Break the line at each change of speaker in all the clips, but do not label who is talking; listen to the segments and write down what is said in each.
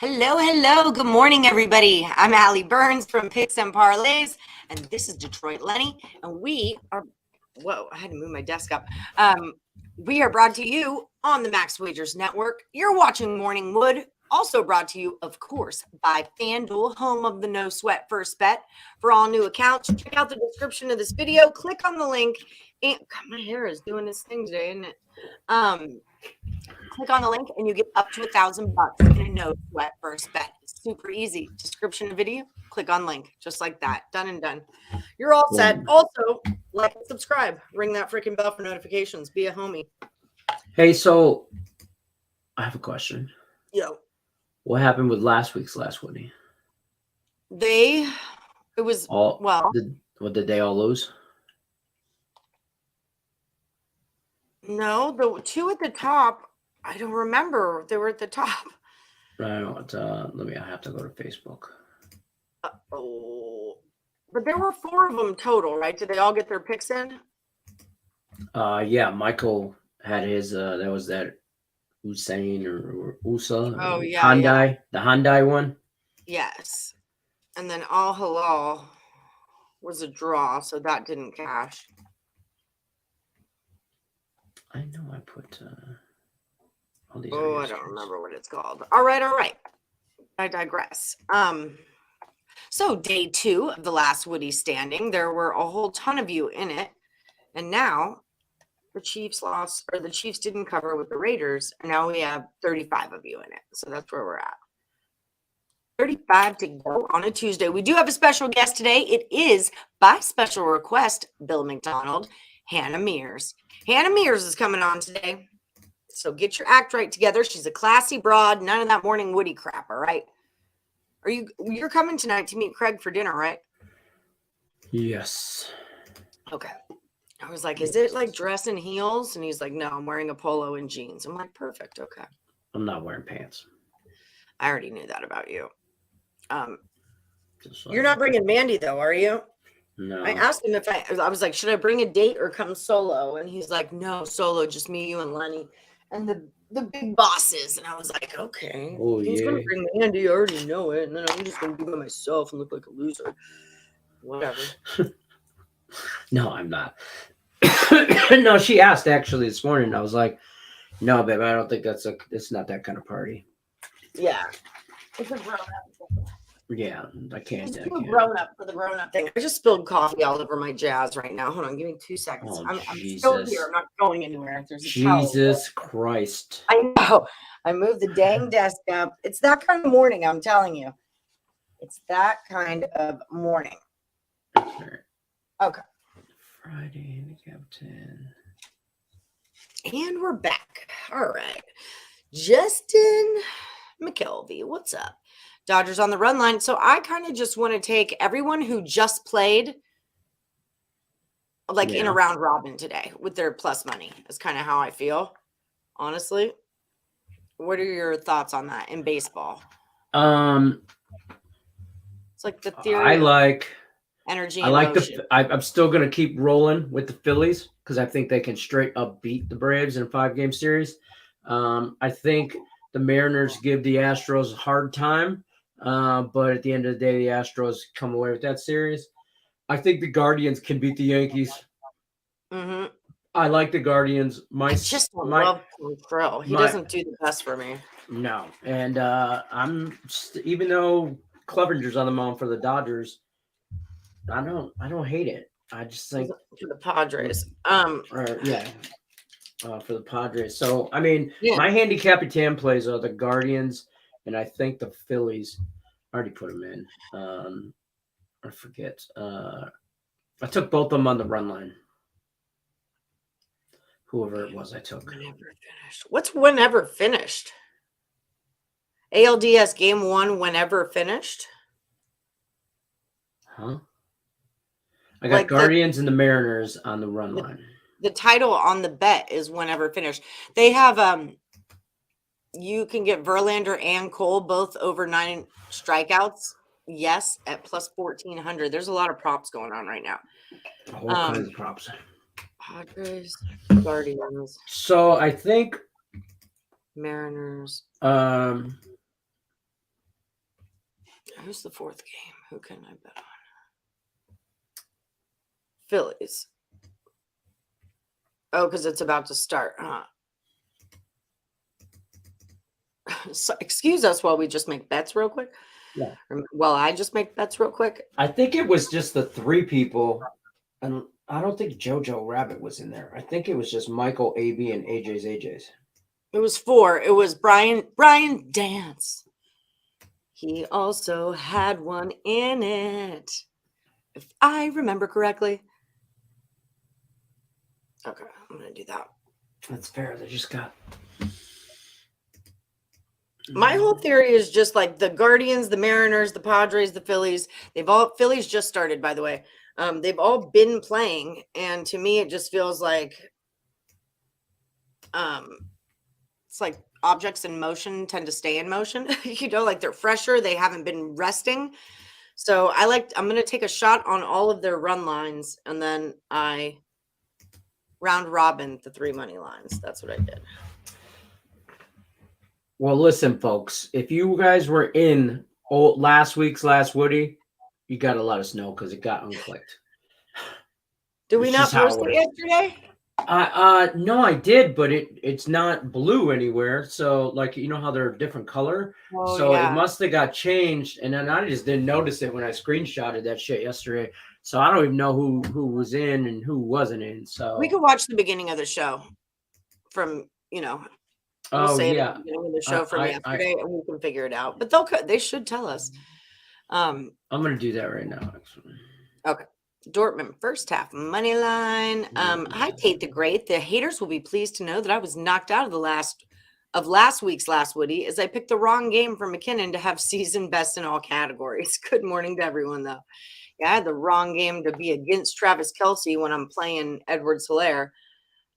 Hello, hello. Good morning, everybody. I'm Allie Burns from Picks and Parlays, and this is Detroit Lenny. And we are, whoa, I had to move my desk up. We are brought to you on the Max Wagers Network. You're watching Morning Wood, also brought to you, of course, by FanDuel, home of the no sweat first bet. For all new accounts, check out the description of this video. Click on the link. And God, my hair is doing this thing today, isn't it? Click on the link and you get up to $1,000 in a no sweat first bet. It's super easy. Description of video, click on link, just like that. Done and done. You're all set. Also, like and subscribe. Ring that freaking bell for notifications. Be a homie.
Hey, so I have a question.
Yo.
What happened with last week's last Woody?
Did
they all lose?
No, the two at the top, I don't remember. They were at the top.
I don't. I have to go to Facebook.
But there were 4 of them total, right? Did they all get their picks in?
Yeah, Michael had his. That was that Hussein or Usa.
Oh yeah,
Hyundai, the Hyundai one.
Yes, and then Al Halal was a draw, so that didn't cash.
I know I put all these.
Oh, I don't remember what it's called. All right. I digress. So day 2 of the last Woody standing, there were a whole ton of you in it, and now the Chiefs lost, or the Chiefs didn't cover with the Raiders, and now we have 35 of you in it. So that's where we're at. 35 to go on a Tuesday. We do have a special guest today. It is, by special request, Bill McDonald, Hannah Mears. Hannah Mears is coming on today. So get your act right together. She's a classy broad. None of that morning Woody crap, all right? You're coming tonight to meet Craig for dinner, right?
Yes.
Okay. I was like, is it like dress and heels? And he's like, no, I'm wearing a polo and jeans. I'm like, perfect. Okay.
I'm not wearing pants.
I already knew that about you. You're not bringing Mandy though, are you?
No.
I asked him if I was like, should I bring a date or come solo? And he's like, no, solo, just me, you, and Lenny, and the big bosses. And I was like, okay.
Oh,
he's gonna bring Mandy, I already know it. And then I'm just gonna be by myself and look like a loser. Whatever.
No, I'm not. No, she asked actually this morning. I was like, no, babe, I don't think it's not that kind of party.
Yeah. It's a grown up.
Yeah, I can't.
It's grown up for the grown up thing. I just spilled coffee all over my jazz right now. Hold on, give me 2 seconds.
Oh,
I'm still here. I'm not going anywhere. There's a
Jesus Christ.
I know. I moved the dang desk up. It's that kind of morning, I'm telling you. It's that kind of morning. Okay.
Friday, Handicap 10.
And we're back. All right. Justin McKelvey, what's up? Dodgers on the run line. So I kind of just want to take everyone who just played in a round robin today with their plus money. That's kind of how I feel, honestly. What are your thoughts on that in baseball?
It's
like the theory. Energy.
I'm still going to keep rolling with the Phillies because I think they can straight up beat the Braves in a 5-game series. I think the Mariners give the Astros a hard time. But at the end of the day, the Astros come away with that series. I think the Guardians can beat the Yankees.
Mm-hmm.
I like the Guardians.
I just love Control. He doesn't do the best for me.
No, and even though Clevenger's on the mound for the Dodgers, I don't hate it. I just think
for the Padres.
For the Padres. So I mean, my handicap 10 plays are the Guardians. And I think the Phillies, I already put them in. I forget. I took both of them on the run line. Whoever it was, I took.
Whenever finished. What's whenever finished? ALDS game 1, whenever finished?
Huh? I got Guardians and the Mariners on the run line.
The title on the bet is whenever finished. They have you can get Verlander and Cole both over 9 strikeouts. Yes, at plus 1,400. There's a lot of props going on right now.
All kinds of props.
Padres, Guardians.
So I think
Mariners. Who's the fourth game? Who can I bet on? Phillies. Oh, because it's about to start, huh? So, excuse us while we just make bets real quick.
Yeah.
While I just make bets real quick.
I think it was just the three people, and I don't think Jojo Rabbit was in there. I think it was just Michael, AB, and AJ's.
It was 4. It was Brian Dance. He also had one in it, if I remember correctly. Okay, I'm going to do that.
That's fair. They just got...
My whole theory is just like the Guardians, the Mariners, the Padres, the Phillies. Phillies just started, by the way. They've all been playing, and to me, it just feels like it's like objects in motion tend to stay in motion. Like they're fresher. They haven't been resting. So I'm going to take a shot on all of their run lines, and then I round robin the 3 money lines. That's what I did.
Well, listen, folks, if you guys were in last week's Last Woody, you got to let us know because it got unclicked.
Did we not post it yesterday?
No, I did, but it's not blue anywhere. So, like, you know how they're a different color?
Oh,
so
yeah.
It must have got changed, and then I just didn't notice it when I screenshotted that shit yesterday. So I don't even know who was in and who wasn't in. So
we could watch the beginning of the show from, we'll say
yeah,
the beginning of the show from yesterday, and we can figure it out. But they should tell us.
I'm gonna do that right now, actually.
Okay. Dortmund first half money line. Hi Tate the Great. The haters will be pleased to know that I was knocked out of last week's Last Woody as I picked the wrong game for McKinnon to have season best in all categories. Good morning to everyone, though. Yeah, I had the wrong game to be against Travis Kelce when I'm playing Edwards-Helaire.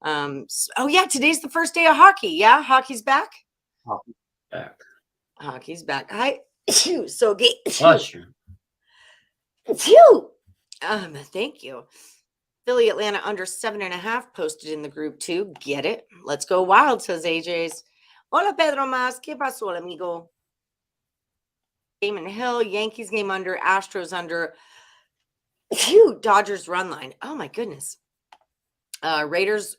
Today's the first day of hockey. Yeah, hockey's back. Hockey's back. Hi, so gay. Thank you. Philly Atlanta under 7.5 posted in the group too. Get it? Let's go wild, says AJ's. Hola Pedro Mas, ¿qué pasó, amigo? Damon Hill, Yankees game under, Astros under. Dodgers run line. Oh my goodness. Raiders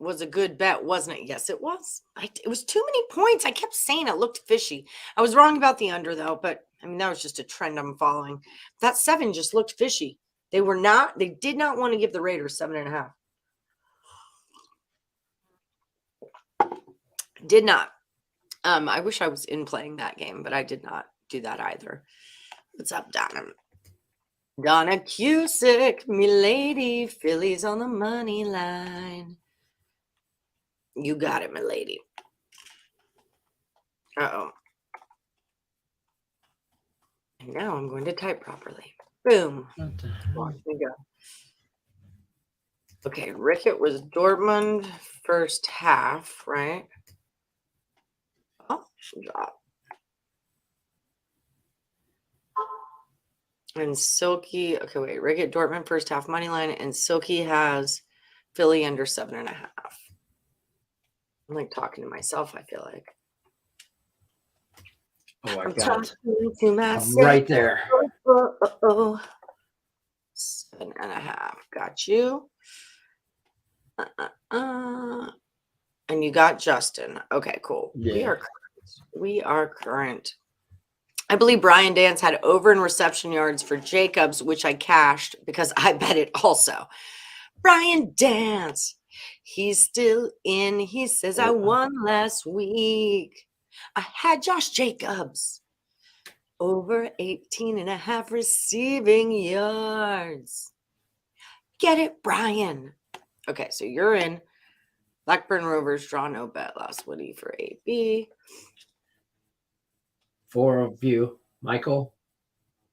was a good bet, wasn't it? Yes, it was. It was too many points. I kept saying it looked fishy. I was wrong about the under though, but I mean that was just a trend I'm following. That 7 just looked fishy. They did not want to give the Raiders 7.5. Did not. I wish I was in playing that game, but I did not do that either. What's up, Donna? Donna Cusick, me lady, Phillies on the money line. You got it, my lady. Uh-oh. And now I'm going to type properly. Boom. Watch me go. Okay, Rickett was Dortmund first half, right? Oh, drop. And Silky, okay, wait, Rickett Dortmund first half money line, and Silky has Philly under 7.5. I'm like talking to myself, I feel like.
Oh,
I'm talking to myself.
Right there.
7.5. Got you. And you got Justin. Okay, cool.
Yeah.
We are current. I believe Brian Dance had over in reception yards for Jacobs, which I cashed because I bet it also. Brian Dance. He's still in. He says, I won last week. I had Josh Jacobs. Over 18.5 receiving yards. Get it, Brian. Okay, so you're in. Blackburn Rovers draw no bet. Last Woody for AB.
4 of you. Michael,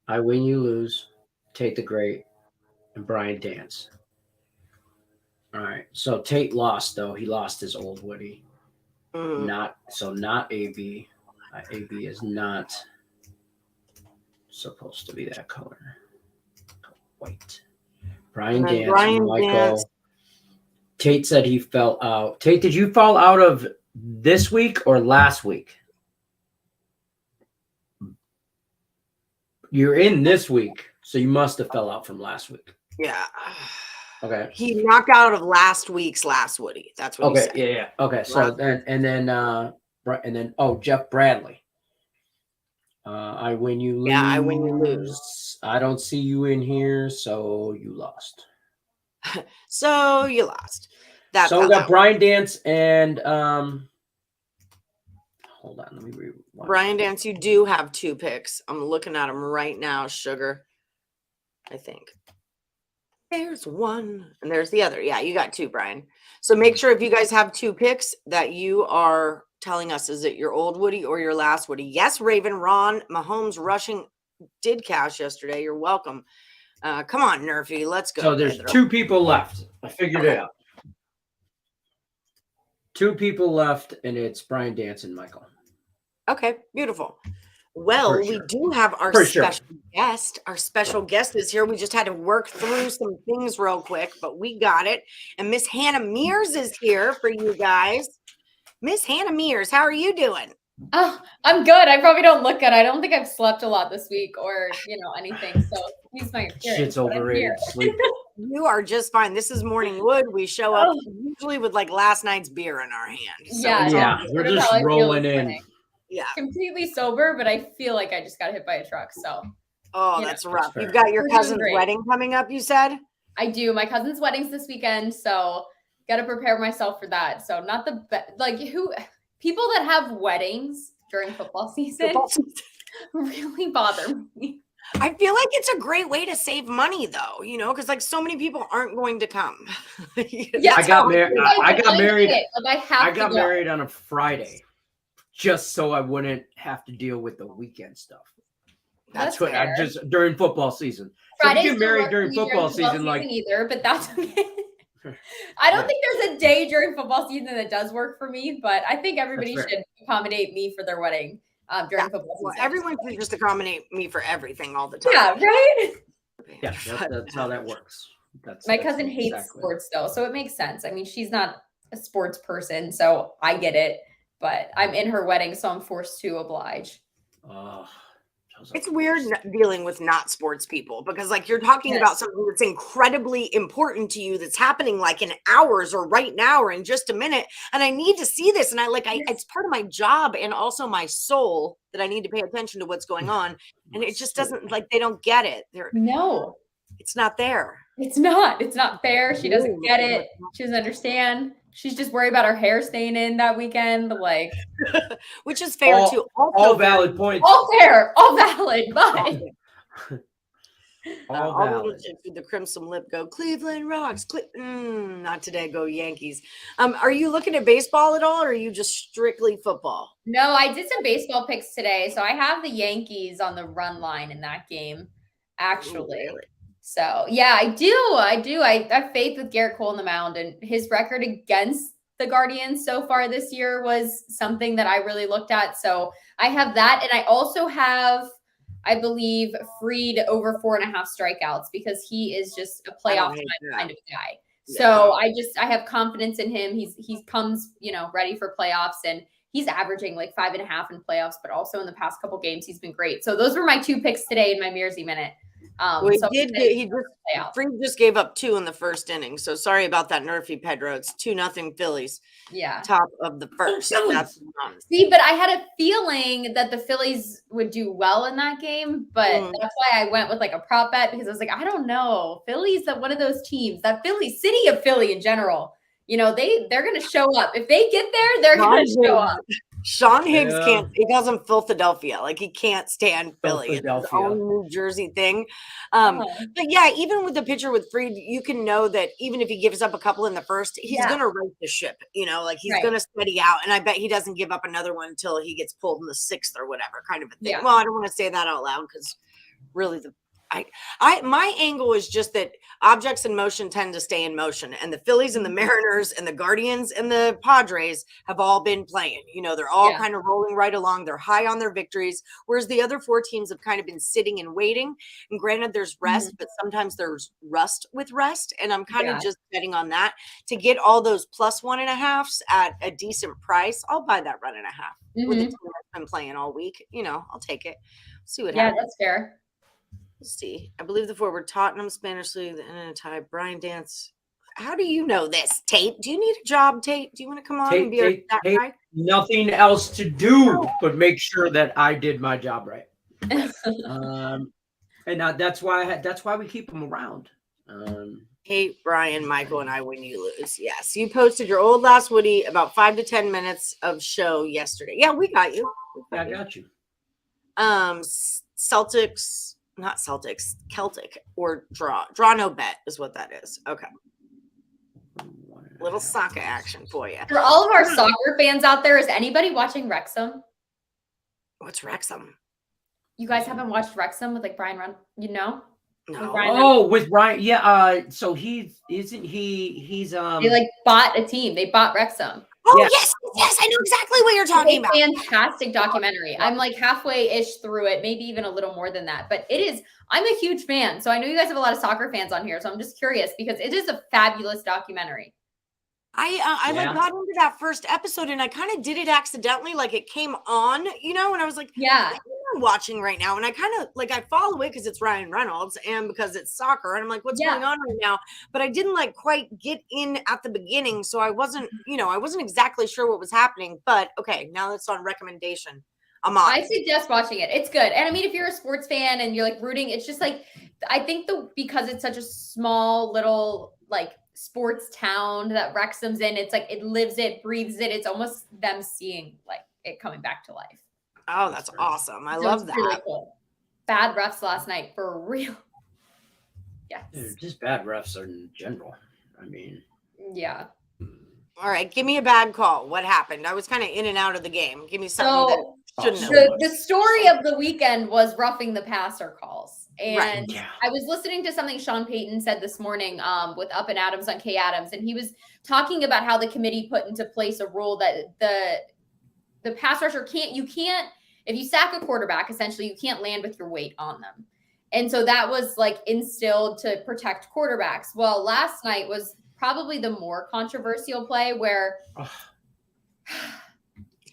I win, you lose. Tate the Great, and Brian Dance. All right. So Tate lost, though. He lost his old Woody.
Mm-hmm.
Not AB. AB is not supposed to be that color. White. Brian Dance, Michael. Dance. Tate said he fell out. Tate, did you fall out of this week or last week? You're in this week, so you must have fell out from last week.
Yeah.
Okay.
He knocked out of last week's last Woody. That's what he
Okay.
said.
Yeah. Okay. So then Jeff Bradley. I win, you lose.
Yeah, I win, you lose.
I don't see you in here, so you lost.
So you lost.
So we got Brian Dance and hold on, let me read.
Brian Dance, you do have 2 picks. I'm looking at them right now, Sugar. I think. There's one and there's the other. Yeah, you got 2, Brian. So make sure if you guys have 2 picks that you are telling us, is it your old Woody or your last Woody? Yes, Raven, Ron, Mahomes rushing did cash yesterday. You're welcome. Come on, Nerfy. Let's go.
So there's 2 people left. I figured it out. 2 people left, and it's Brian Dance and Michael.
Okay, beautiful. Well, we do have our special guest. Our special guest is here. We just had to work through some things real quick, but we got it. And Miss Hannah Mears is here for you guys. Miss Hannah Mears, how are you doing?
Oh, I'm good. I probably don't look good. I don't think I've slept a lot this week or, anything. So he's my appearance.
Shit's overrated. Sleep.
You are just fine. This is Morning Wood. We show up usually with like last night's beer in our hand. So
yeah.
We're just rolling in.
Yeah.
Completely sober, but I feel like I just got hit by a truck. So.
Oh, that's rough. You've got your cousin's wedding coming up, you said?
I do. My cousin's wedding's this weekend, so got to prepare myself for that. So not the people that have weddings during football season really bother me.
I feel like it's a great way to save money, though, because like so many people aren't going to come.
Yeah,
I got married. I got
go.
married on a Friday, just so I wouldn't have to deal with the weekend stuff. That's what fair. I just during football season.
Fridays
so get married during football season, like
either, but that's okay. I don't think there's a day during football season that does work for me, but I think everybody should accommodate me for their wedding during football season.
Well, everyone should just accommodate me for everything all the time.
Yeah, right?
Yeah, that's how that works.
My cousin hates sports, though, so it makes sense. I mean, she's not a sports person, so I get it, but I'm in her wedding, so I'm forced to oblige.
It's weird dealing with not sports people because like you're talking about something that's incredibly important to you that's happening like in hours or right now or in just a minute. And I need to see this. And it's part of my job and also my soul that I need to pay attention to what's going on. And it just doesn't they don't get it.
No,
it's not there.
It's not fair. She doesn't get it. She doesn't understand. She's just worried about her hair staying in that weekend,
which is fair too.
All valid points.
All fair, all valid, but
all valid.
The crimson lip go Cleveland rocks. Not today. Go Yankees. Are you looking at baseball at all, or are you just strictly football?
No, I did some baseball picks today, so I have the Yankees on the run line in that game. Actually.
Ooh, really?
So, yeah, I do. I have faith with Garrett Cole on the mound, and his record against the Guardians so far this year was something that I really looked at. So I have that. And I also have, I believe, Fried over 4.5 strikeouts because he is just a playoff kind of guy. Yeah. So I have confidence in him. He comes, ready for playoffs, and he's averaging like 5.5 in playoffs, but also in the past couple games, he's been great. So those were my 2 picks today in my Mearsy Minute.
Fried just gave up 2 in the first inning. So sorry about that, Nerfy Pedro. It's 2-0 Phillies.
Yeah.
Top of the first.
See, but I had a feeling that the Phillies would do well in that game, but that's why I went with like a prop bet because I was like, I don't know. Phillies, that one of those teams, that city of Philly in general, they're going to show up. If they get there, they're going to show up.
Sean Higgs can't, he calls him Philadelphia. Like he can't stand Philly. It's his own New Jersey thing. But yeah, even with the pitcher with Fried, you can know that even if he gives up a couple in the first, he's going to right the ship, he's going to steady out. And I bet he doesn't give up another one until he gets pulled in the 6th or whatever kind of a thing. Yeah. Well, I don't want to say that out loud because really my angle is just that objects in motion tend to stay in motion, and the Phillies and the Mariners and the Guardians and the Padres have all been playing. They're all kind of rolling right along. They're high on their victories, whereas the other 4 teams have kind of been sitting and waiting. And granted, there's rest, but sometimes there's rust with rest, and I'm kind of just betting on that to get all those plus 1.5s at a decent price. I'll buy that run and a half with the team that's been playing all week. I'll take it. See what happens.
Yeah, that's fair.
Let's see. I believe the forward Tottenham, Spanish League, and a tie. Brian Dance. How do you know this, Tate? Do you need a job, Tate? Do you want to come on and be that guy?
Nothing else to do but make sure that I did my job right. And that's why we keep them around.
Tate, Brian, Michael, and I win, you lose. Yes, you posted your old last Woody about 5 to 10 minutes of show yesterday. Yeah, we got you.
I got you.
Celtics, not Celtics, Celtic or draw. Draw no bet is what that is. Okay. Little soccer action for you.
For all of our soccer fans out there, is anybody watching Wrexham?
What's Wrexham?
You guys haven't watched Wrexham with like Brian Run? You know?
No.
With Brian, yeah. So he's they
like bought a team. They bought Wrexham.
Oh yes, I know exactly what you're talking about.
Fantastic documentary. I'm like halfway-ish through it, maybe even a little more than that. But it is. I'm a huge fan, so I know you guys have a lot of soccer fans on here. So I'm just curious because it is a fabulous documentary.
I like got into that first episode and I kind of did it accidentally. Like it came on, and I was like,
yeah,
I'm watching right now. And I kind of like, I follow it because it's Ryan Reynolds and because it's soccer. And I'm like, what's going on right now? But I didn't like quite get in at the beginning. So I wasn't, I wasn't exactly sure what was happening, but okay. Now that's on recommendation. I'm on.
I suggest watching it. It's good. And I mean, if you're a sports fan and you're like rooting, it's just like, I think because it's such a small little like sports town that Wrexham's in, it's like it lives it, breathes it. It's almost them seeing like it coming back to life.
Oh, that's awesome. I love that. Really
cool. Bad refs last night for real. Yes.
Dude, just bad refs in general. I mean.
Yeah.
All right. Give me a bad call. What happened? I was kind of in and out of the game. Give me something that shouldn't have.
The story of the weekend was roughing the passer calls. And I was listening to something Sean Payton said this morning with Up and Adams on Kay Adams. And he was talking about how the committee put into place a rule that the pass rusher can't, if you sack a quarterback, essentially you can't land with your weight on them. And so that was like instilled to protect quarterbacks. Well, last night was probably the more controversial play where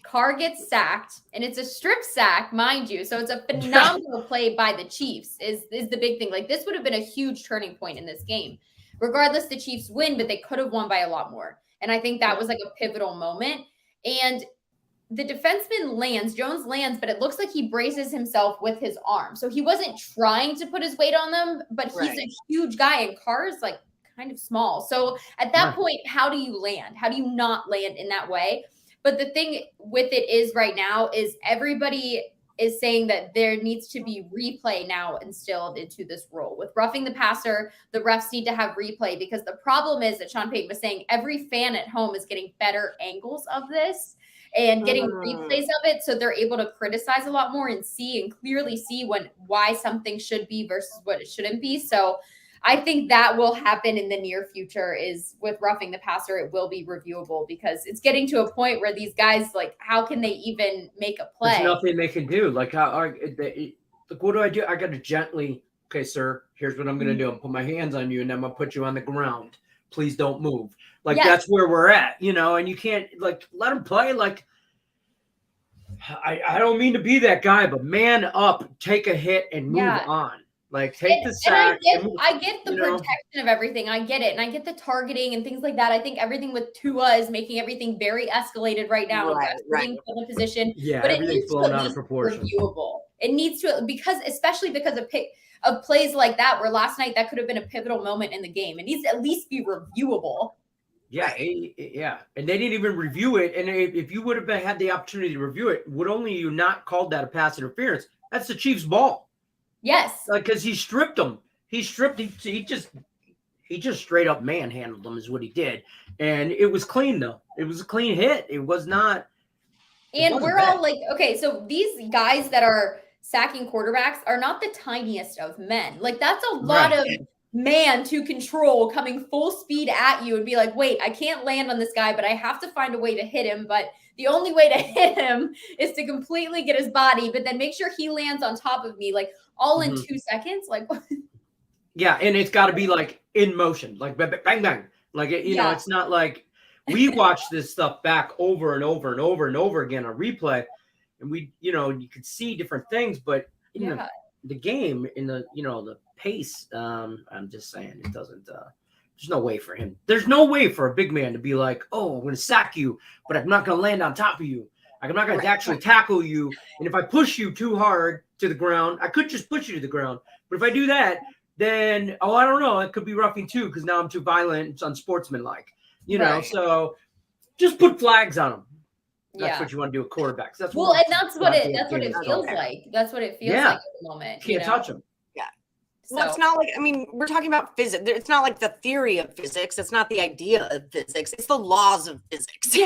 Carr gets sacked, and it's a strip sack, mind you. So it's a phenomenal play by the Chiefs is the big thing. Like this would have been a huge turning point in this game. Regardless, the Chiefs win, but they could have won by a lot more. And I think that was like a pivotal moment. And the defenseman Jones lands, but it looks like he braces himself with his arm. So he wasn't trying to put his weight on them, but he's a huge guy, and Carr's like kind of small. So at that point, how do you land? How do you not land in that way? But the thing with it is right now is everybody is saying that there needs to be replay now instilled into this rule. With roughing the passer, the refs need to have replay because the problem is that Sean Payton was saying every fan at home is getting better angles of this and getting replays of it. So they're able to criticize a lot more and clearly see why something should be versus what it shouldn't be. So I think that will happen in the near future is with roughing the passer, it will be reviewable because it's getting to a point where these guys, like, how can they even make a play?
There's nothing they can do. Like, what do I do? I got to gently, okay, sir, here's what I'm going to do. I'm put my hands on you and I'm going to put you on the ground. Please don't move. Like, that's where we're at, and you can't, like, let them play. Like, I don't mean to be that guy, but man up, take a hit and move on. Like, take the sack.
I get the protection of everything. I get it. And I get the targeting and things like that. I think everything with Tua is making everything very escalated right now. Right. In a position.
Yeah,
but
everything's blown out of proportion.
Reviewable. It needs to, especially because of plays like that, where last night that could have been a pivotal moment in the game. It needs to at least be reviewable.
Yeah, yeah. And they didn't even review it. And if you would have had the opportunity to review it, would only you not called that a pass interference? That's the Chiefs' ball.
Yes.
Because he stripped them. He just straight up manhandled them is what he did. And it was clean, though. It was a clean hit. It was not.
And we're all like, okay, so these guys that are sacking quarterbacks are not the tiniest of men. Like, that's a lot of man to control coming full speed at you and be like, wait, I can't land on this guy, but I have to find a way to hit him. But the only way to hit him is to completely get his body, but then make sure he lands on top of me, like all in 2 seconds. Like,
yeah, and it's got to be like in motion, like bang, bang. Like, it's not like we watch this stuff back over and over and over and over again on replay. And we, you could see different things, but the game in the the pace. I'm just saying it doesn't. There's no way for him. There's no way for a big man to be like, oh, I'm going to sack you, but I'm not going to land on top of you. I'm not going to actually tackle you. And if I push you too hard to the ground, I could just push you to the ground. But if I do that, then, I don't know. It could be roughing too because now I'm too violent. It's unsportsmanlike, know. So just put flags on them. That's what you want to do with quarterbacks. That's
what it feels like. That's what it feels like at the moment.
Can't touch them.
Well, it's not like, we're talking about physics. It's not like the theory of physics. It's not the idea of physics. It's the laws of physics.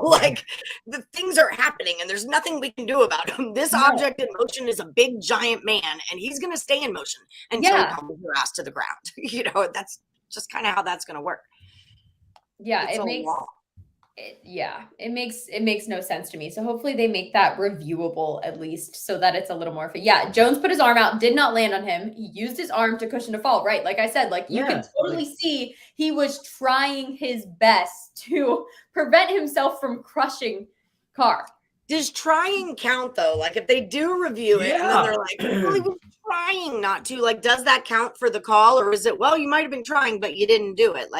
Like the things are happening and there's nothing we can do about them. This object in motion is a big giant man and he's going to stay in motion until he comes your ass to the ground. That's just kind of how that's going to work.
Yeah. It makes no sense to me. So hopefully they make that reviewable at least so that it's a little more. Jones put his arm out, did not land on him. He used his arm to cushion a fall, right? Like I said, you can totally see he was trying his best to prevent himself from crushing Carr.
Does trying count though? Like if they do review it and then they're like, well, he was trying not to, does that count for the call? Or is it, well, you might've been trying, but you didn't do it?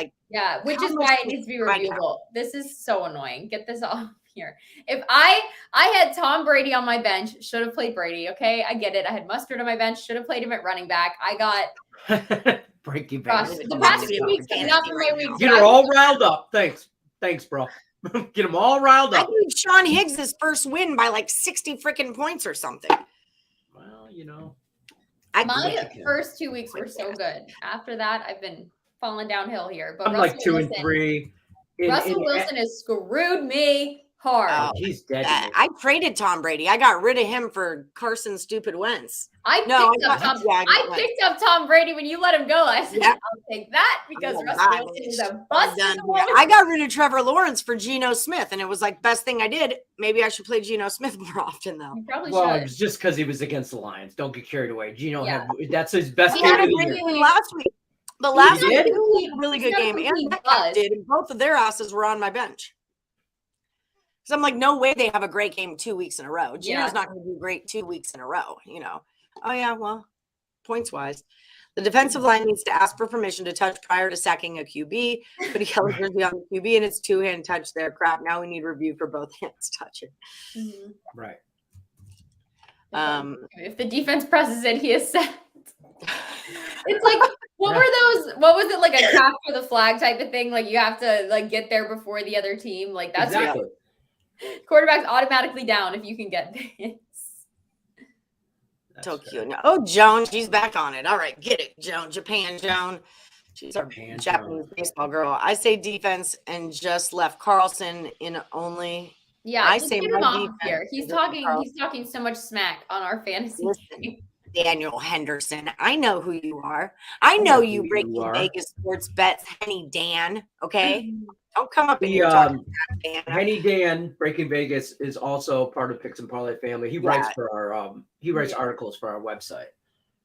Which is why it needs to be reviewable. This is so annoying. Get this off here. If I had Tom Brady on my bench, should have played Brady. Okay. I get it. I had Mustard on my bench, should have played him at running back. I got
breaking
back. The past 2 weeks, not for my week.
Get her all riled up. Thanks, bro. Get them all riled up.
I gave Sean Higgs his first win by 60 freaking points or something.
Well,
my first 2 weeks were so good. After that, I've been falling downhill here. But
I'm Russell 2 and 3.
Russell Wilson has screwed me hard.
Oh, he's dead.
I traded Tom Brady. I got rid of him for Carson Stupid Wentz.
I picked up Tom Brady when you let him go. I said, I'll take that because Russell Wilson is a bust.
I got rid of Trevor Lawrence for Geno Smith, and it was best thing I did. Maybe I should play Geno Smith more often, though.
You probably
should.
It
was just because he was against the Lions. Don't get carried away. Geno that's his best
game of the year. Last week. But last week, he was a really good game. And Metcalf did, and both of their asses were on my bench. Because I'm no way they have a great game 2 weeks in a row. Geno's not going to do great 2 weeks in a row, Oh, yeah, well, points-wise. The defensive line needs to ask for permission to touch prior to sacking a QB. But he held jersey on the QB, and it's two-hand touch there. Crap, now we need review for both hands touching.
Mm-hmm.
Right.
If the defense presses it, he is set. It's what were those? What was it, a capture the flag type of thing? You have to get there before the other team. That's
exactly.
Quarterback's automatically down if you can get this.
So cute. No. Oh, Joan, she's back on it. All right, get it, Joan. Japan Joan. She's our Japanese baseball girl. I say defense and just left Carlson in only.
Yeah, I say get him off here. He's talking so much smack on our fantasy team.
Daniel Henderson, I know who you are. I know you breaking Vegas sports bets, Henny Dan. Okay, don't come up in here talking about Dan.
Henny Dan, Breaking Vegas, is also part of Picks and Parlay family. He writes for our articles for our website.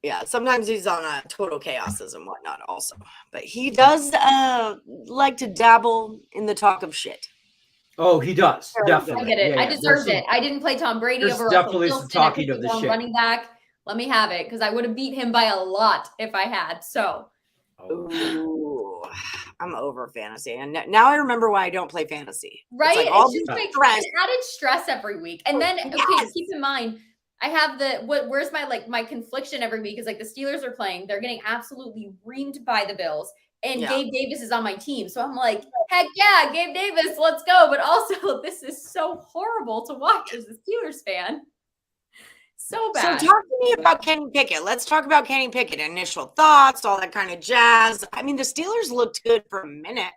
Yeah, sometimes he's on Total Chaoses and whatnot also, but he does like to dabble in the talk of shit.
Oh, he does. Definitely.
I get it. I deserved it. I didn't play Tom Brady over
definitely
Russell
some talking of the shit.
Running back. Let me have it because I would have beat him by a lot if I had. So,
ooh, I'm over fantasy, and now I remember why I don't play fantasy.
Right? It's just added stress every week, and then keep in mind, I have where's my my confliction every week is the Steelers are playing, they're getting absolutely reamed by the Bills, and Gabe Davis is on my team, so I'm heck yeah, Gabe Davis, let's go. But also, this is so horrible to watch as a Steelers fan. So bad.
So talk to me about Kenny Pickett. Let's talk about Kenny Pickett. Initial thoughts, all that kind of jazz. The Steelers looked good for a minute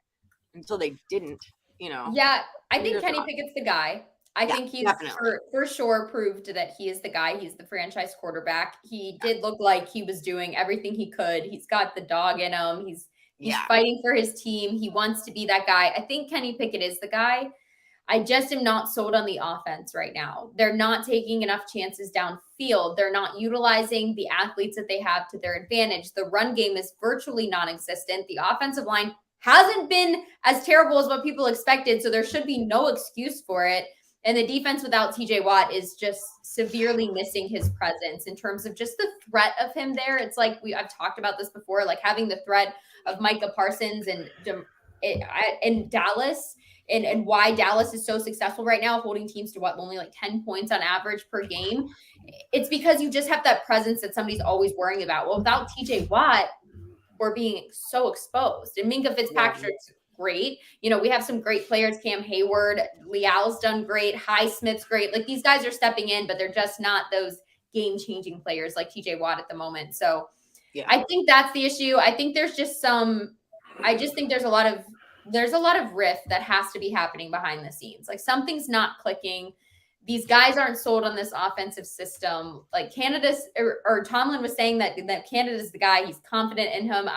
until they didn't,
Yeah, I think Kenny Pickett's the guy. I think he's for sure proved that he is the guy. He's the franchise quarterback. He did look like he was doing everything he could. He's got the dog in him. He's fighting for his team. He wants to be that guy. I think Kenny Pickett is the guy. I just am not sold on the offense right now. They're not taking enough chances downfield. They're not utilizing the athletes that they have to their advantage. The run game is virtually non-existent. The offensive line hasn't been as terrible as what people expected, so there should be no excuse for it. And the defense without TJ Watt is just severely missing his presence in terms of just the threat of him there. It's like I've talked about this before, like having the threat of Micah Parsons and Dallas and why Dallas is so successful right now, holding teams to only like 10 points on average per game. It's because you just have that presence that somebody's always worrying about. Well, without TJ Watt, we're being so exposed. And Minka Fitzpatrick's great. You know, we have some great players. Cam Hayward, Leal's done great. Highsmith's great. Like these guys are stepping in, but they're just not those game-changing players like TJ Watt at the moment. So I think that's the issue. I think there's just I just think there's a lot of rift that has to be happening behind the scenes. Like something's not clicking. These guys aren't sold on this offensive system. Like Canada's or Tomlin was saying that Canada's the guy. He's confident in him.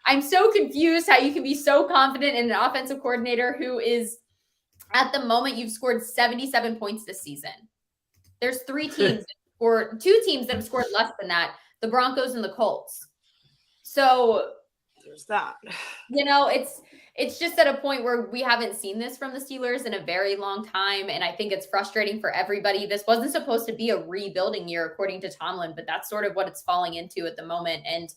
I'm so confused how you can be so confident in an offensive coordinator who is, at the moment, you've scored 77 points this season. There's 3 teams or 2 teams that have scored less than that, the Broncos and the Colts. So
there's that.
You know, it's just at a point where we haven't seen this from the Steelers in a very long time. And I think it's frustrating for everybody. This wasn't supposed to be a rebuilding year, according to Tomlin, but that's sort of what it's falling into at the moment. And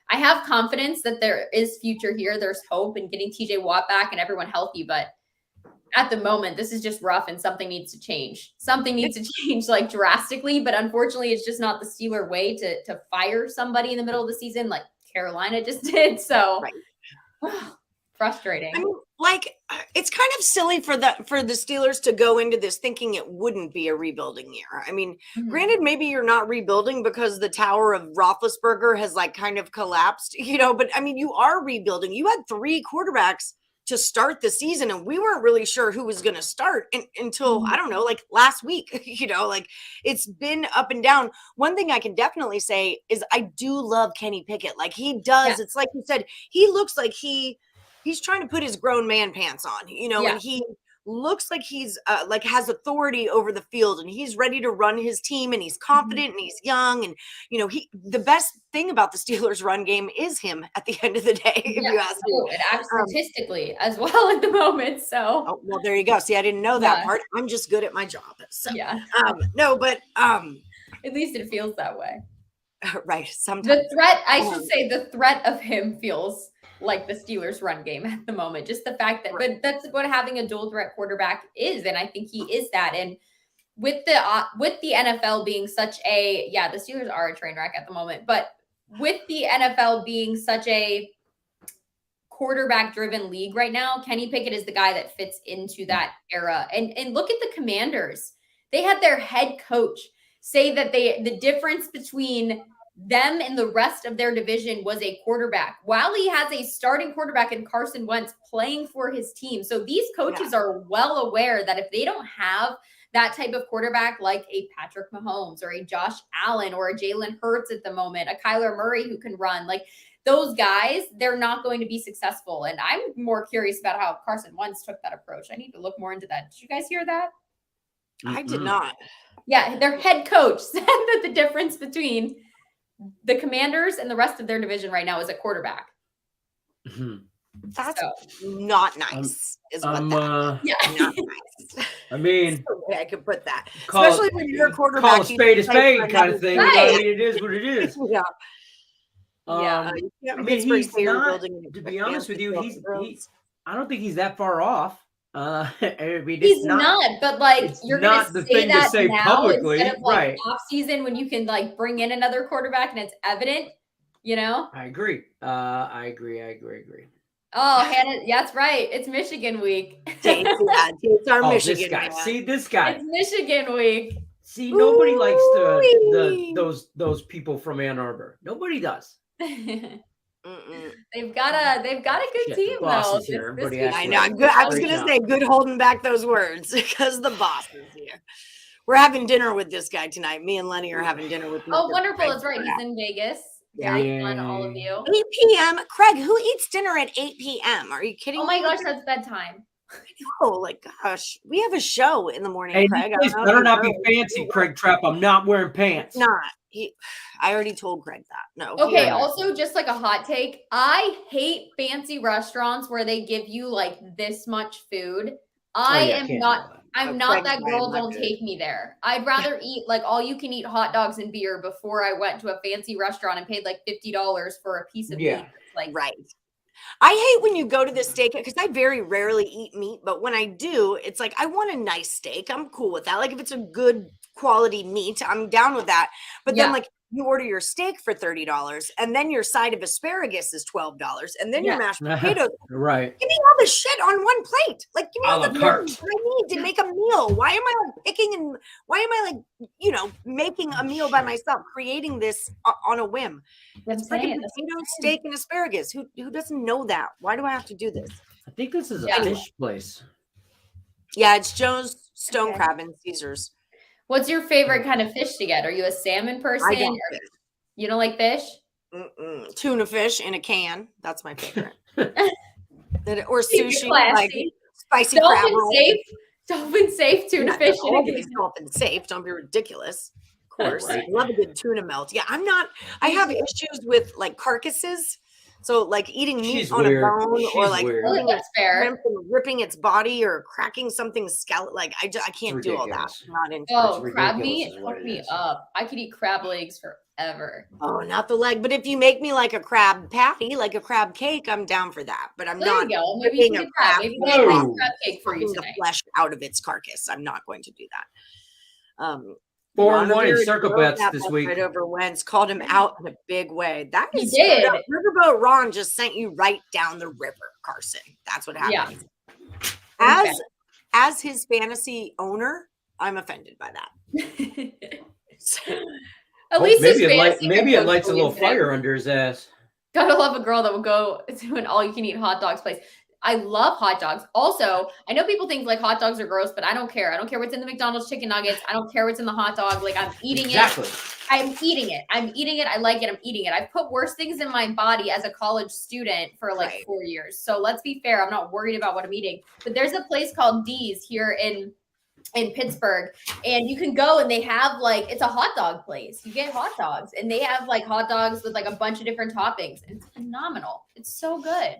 I have confidence that there is future here. There's hope in getting TJ Watt back and everyone healthy. But at the moment, this is just rough and something needs to change. Something needs to change like drastically. But unfortunately, it's just not the Steeler way to fire somebody in the middle of the season like Carolina just did. So frustrating.
I mean, like it's kind of silly for the Steelers to go into this thinking it wouldn't be a rebuilding year. I mean, granted, maybe you're not rebuilding because the tower of Roethlisberger has like kind of collapsed, you know, but I mean, you are rebuilding. You had 3 quarterbacks to start the season, and we weren't really sure who was going to start until, I don't know, like last week, you know, like it's been up and down. One thing I can definitely say is I do love Kenny Pickett. Like he does. Yeah. It's like you said, he looks like he's trying to put his grown man pants on, you know, and he looks like he's like has authority over the field and he's ready to run his team and he's confident and he's young. And, you know, the best thing about the Steelers run game is him at the end of the day, if you ask me.
And statistically as well at the moment. So,
well, there you go. See, I didn't know that part. I'm just good at my job. So, no, but
at least it feels that way.
Right. Sometimes
the threat, I should say the threat of him feels like the Steelers run game at the moment. Just the fact that, but that's what having a dual threat quarterback is. And I think he is that. And with the NFL being such a, the Steelers are a train wreck at the moment, but with the NFL being such a quarterback driven league right now, Kenny Pickett is the guy that fits into that era. And look at the Commanders. They had their head coach say that the difference between them and the rest of their division was a quarterback, while he has a starting quarterback in Carson Wentz playing for his team. So these coaches are well aware that if they don't have that type of quarterback, like a Patrick Mahomes or a Josh Allen or a Jalen Hurts at the moment, a Kyler Murray who can run, like those guys, they're not going to be successful. And I'm more curious about how Carson Wentz took that approach. I need to look more into that. Did you guys hear that?
I did not.
Yeah, their head coach said that the difference between the Commanders and the rest of their division right now is a quarterback.
That's not nice. Not nice.
I mean,
I could put that, especially when you're a quarterback.
Call a spade kind of thing. Right. I mean, it is what it is.
I
mean, he's not, to be honest with you, I don't think he's that far off. I mean,
he's not, but like you're going to say that now
publicly,
instead of like off season when you can like bring in another quarterback and it's evident, you know?
I agree. I agree.
Oh, Hannah, that's right. It's Michigan week.
It's our Michigan.
This guy. See this guy.
It's Michigan week.
See, nobody likes those people from Ann Arbor. Nobody does.
They've got a good team though.
I know. I was gonna say good holding back those words because the boss is here. We're having dinner with this guy tonight. Me and Lenny are having dinner with.
Oh, wonderful! That's right. He's in Vegas. Very fun, all of you.
8 p.m. Craig, who eats dinner at 8 p.m.? Are you kidding?
Oh my gosh, that's bedtime.
Oh, like gosh, we have a show in the morning.
Hey,
Craig.
Better not be fancy, Craig Trapp. I'm not wearing pants.
I already told Craig that. No.
Okay. Also, just like a hot take, I hate fancy restaurants where they give you like this much food. I
yeah,
am
can't
not.
do that.
I'm not
Craig's
that girl.
not
Don't
good.
take me there. I'd rather eat like all you can eat hot dogs and beer before I went to a fancy restaurant and paid like $50 for a piece of
Yeah.
meat. It's like,
Right. I hate when you go to the steak because I very rarely eat meat, but when I do, it's like I want a nice steak. I'm cool with that. Like if it's a good quality meat, I'm down with that. But then
Yeah.
like you order your steak for $30 and then your side of asparagus is $12 and then your
Yeah.
mashed potatoes.
Right.
Give me all the shit on one plate. Like give me
A
all
la
the
carte.
things that I need to make a meal. Why am I like picking and why am I like, making a meal by myself, creating this on a whim?
I'm
It's freaking
saying, that's what
potato,
I'm saying.
steak, and asparagus. Who doesn't know that? Why do I have to do this?
I think this is a
Yeah.
fish place.
Yeah, it's Joe's Stone
Okay.
Crab and Caesars.
What's your favorite kind of fish to get? Are you a salmon person?
I don't
Or
fish.
you don't like fish?
Tuna fish in a can. That's my favorite. Or
Keep it
sushi, like
classy.
spicy crab
Dolphin
roll.
safe. Dolphin safe tuna
Yeah,
fish. in a
always
can.
dolphin safe. Don't be ridiculous. Of course.
Right.
I love a good tuna melt. Yeah, I have issues with like carcasses. So like eating meat
She's
on
weird.
a bone or
She's
like
weird.
Well,
eating a
that's fair.
shrimp and ripping its body or cracking something's skeleton. Like I can't do all that.
ridiculous.
I'm not into
Oh,
It's
crab
ridiculous
meat,
is what
hook
it
me
is.
up. I could eat crab legs forever.
Oh, not the leg. But if you make me like a crab patty, like a crab cake, I'm down for that. But I'm
There
not
you go. Maybe you
ripping
can
a
get that.
crab
Maybe
leg
we'll make
No.
a crab cake for you
taking the
tonight.
flesh out of its carcass. I'm not going to do that.
4-1 in circle bets this week.
Right over Wentz called him out in a big way. That
He
is screwed up.
did.
Riverboat Ron just sent you right down the river, Carson. That's what
Yeah.
happened.
Okay.
As his fantasy owner, I'm offended by that.
At least his
maybe it lights a little
believes in it.
fire under his ass.
Gotta love a girl that will go to an all-you-can-eat hot dogs place. I love hot dogs. Also, I know people think like hot dogs are gross, but I don't care. I don't care what's in the McDonald's chicken nuggets. I don't care what's in the hot dog. Like I'm eating
Exactly.
it. I'm eating it. I'm eating it. I like it. I'm eating it. I've put worse things in my body as a college student for like
Right.
4 years. So let's be fair. I'm not worried about what I'm eating. But there's a place called D's here in Pittsburgh, and you can go and they have like, it's a hot dog place. You get hot dogs and they have like hot dogs with like a bunch of different toppings. It's phenomenal. It's so good.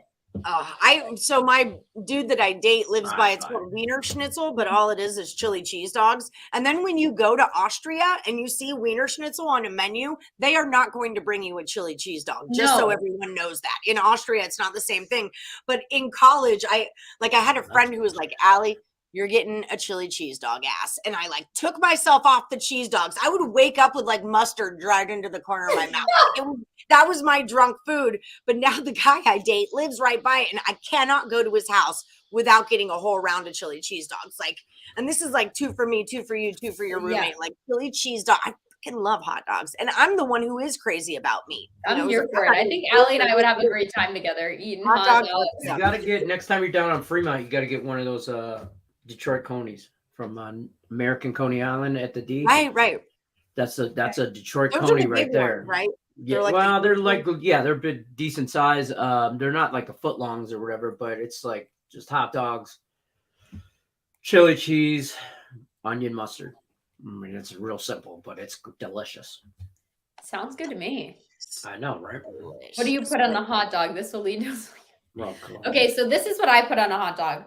So my dude that I date lives by it's
Fine.
called Wiener Schnitzel, but all it is chili cheese dogs. And then when you go to Austria and you see Wiener Schnitzel on a menu, they are not going to bring you a chili cheese dog. Just so
No.
everyone knows that. In Austria, it's not the same thing. But in college, I had a friend who was like, Allie, you're getting a chili cheese dog ass. And I like took myself off the cheese dogs. I would wake up with like mustard dried into the corner of my mouth. That was my drunk food. But now the guy I date lives right by it. And I cannot go to his house without getting a whole round of chili cheese dogs. Like, and this is like 2 for me, 2 for you, 2 for your roommate.
Yeah.
Like chili cheese dog. I fucking love hot dogs. And I'm the one who is crazy about meat.
I'm here for it. I think Allie and I would have a great time together eating hot dogs.
You gotta get next time you're down on Fremont, you gotta get one of those Detroit Conies from American Coney Island at the D.
Right.
That's a Detroit
Those are
Coney
the
right
big
there.
ones, right?
Yeah, they're big, decent size. They're not like a foot longs or whatever, but it's like just hot dogs, chili cheese, onion, mustard. I mean, it's real simple, but it's delicious.
Sounds good to me.
I know, right?
What do you put on the hot dog? This will lead to.
Well, cool.
Okay, so this is what I put on a hot dog.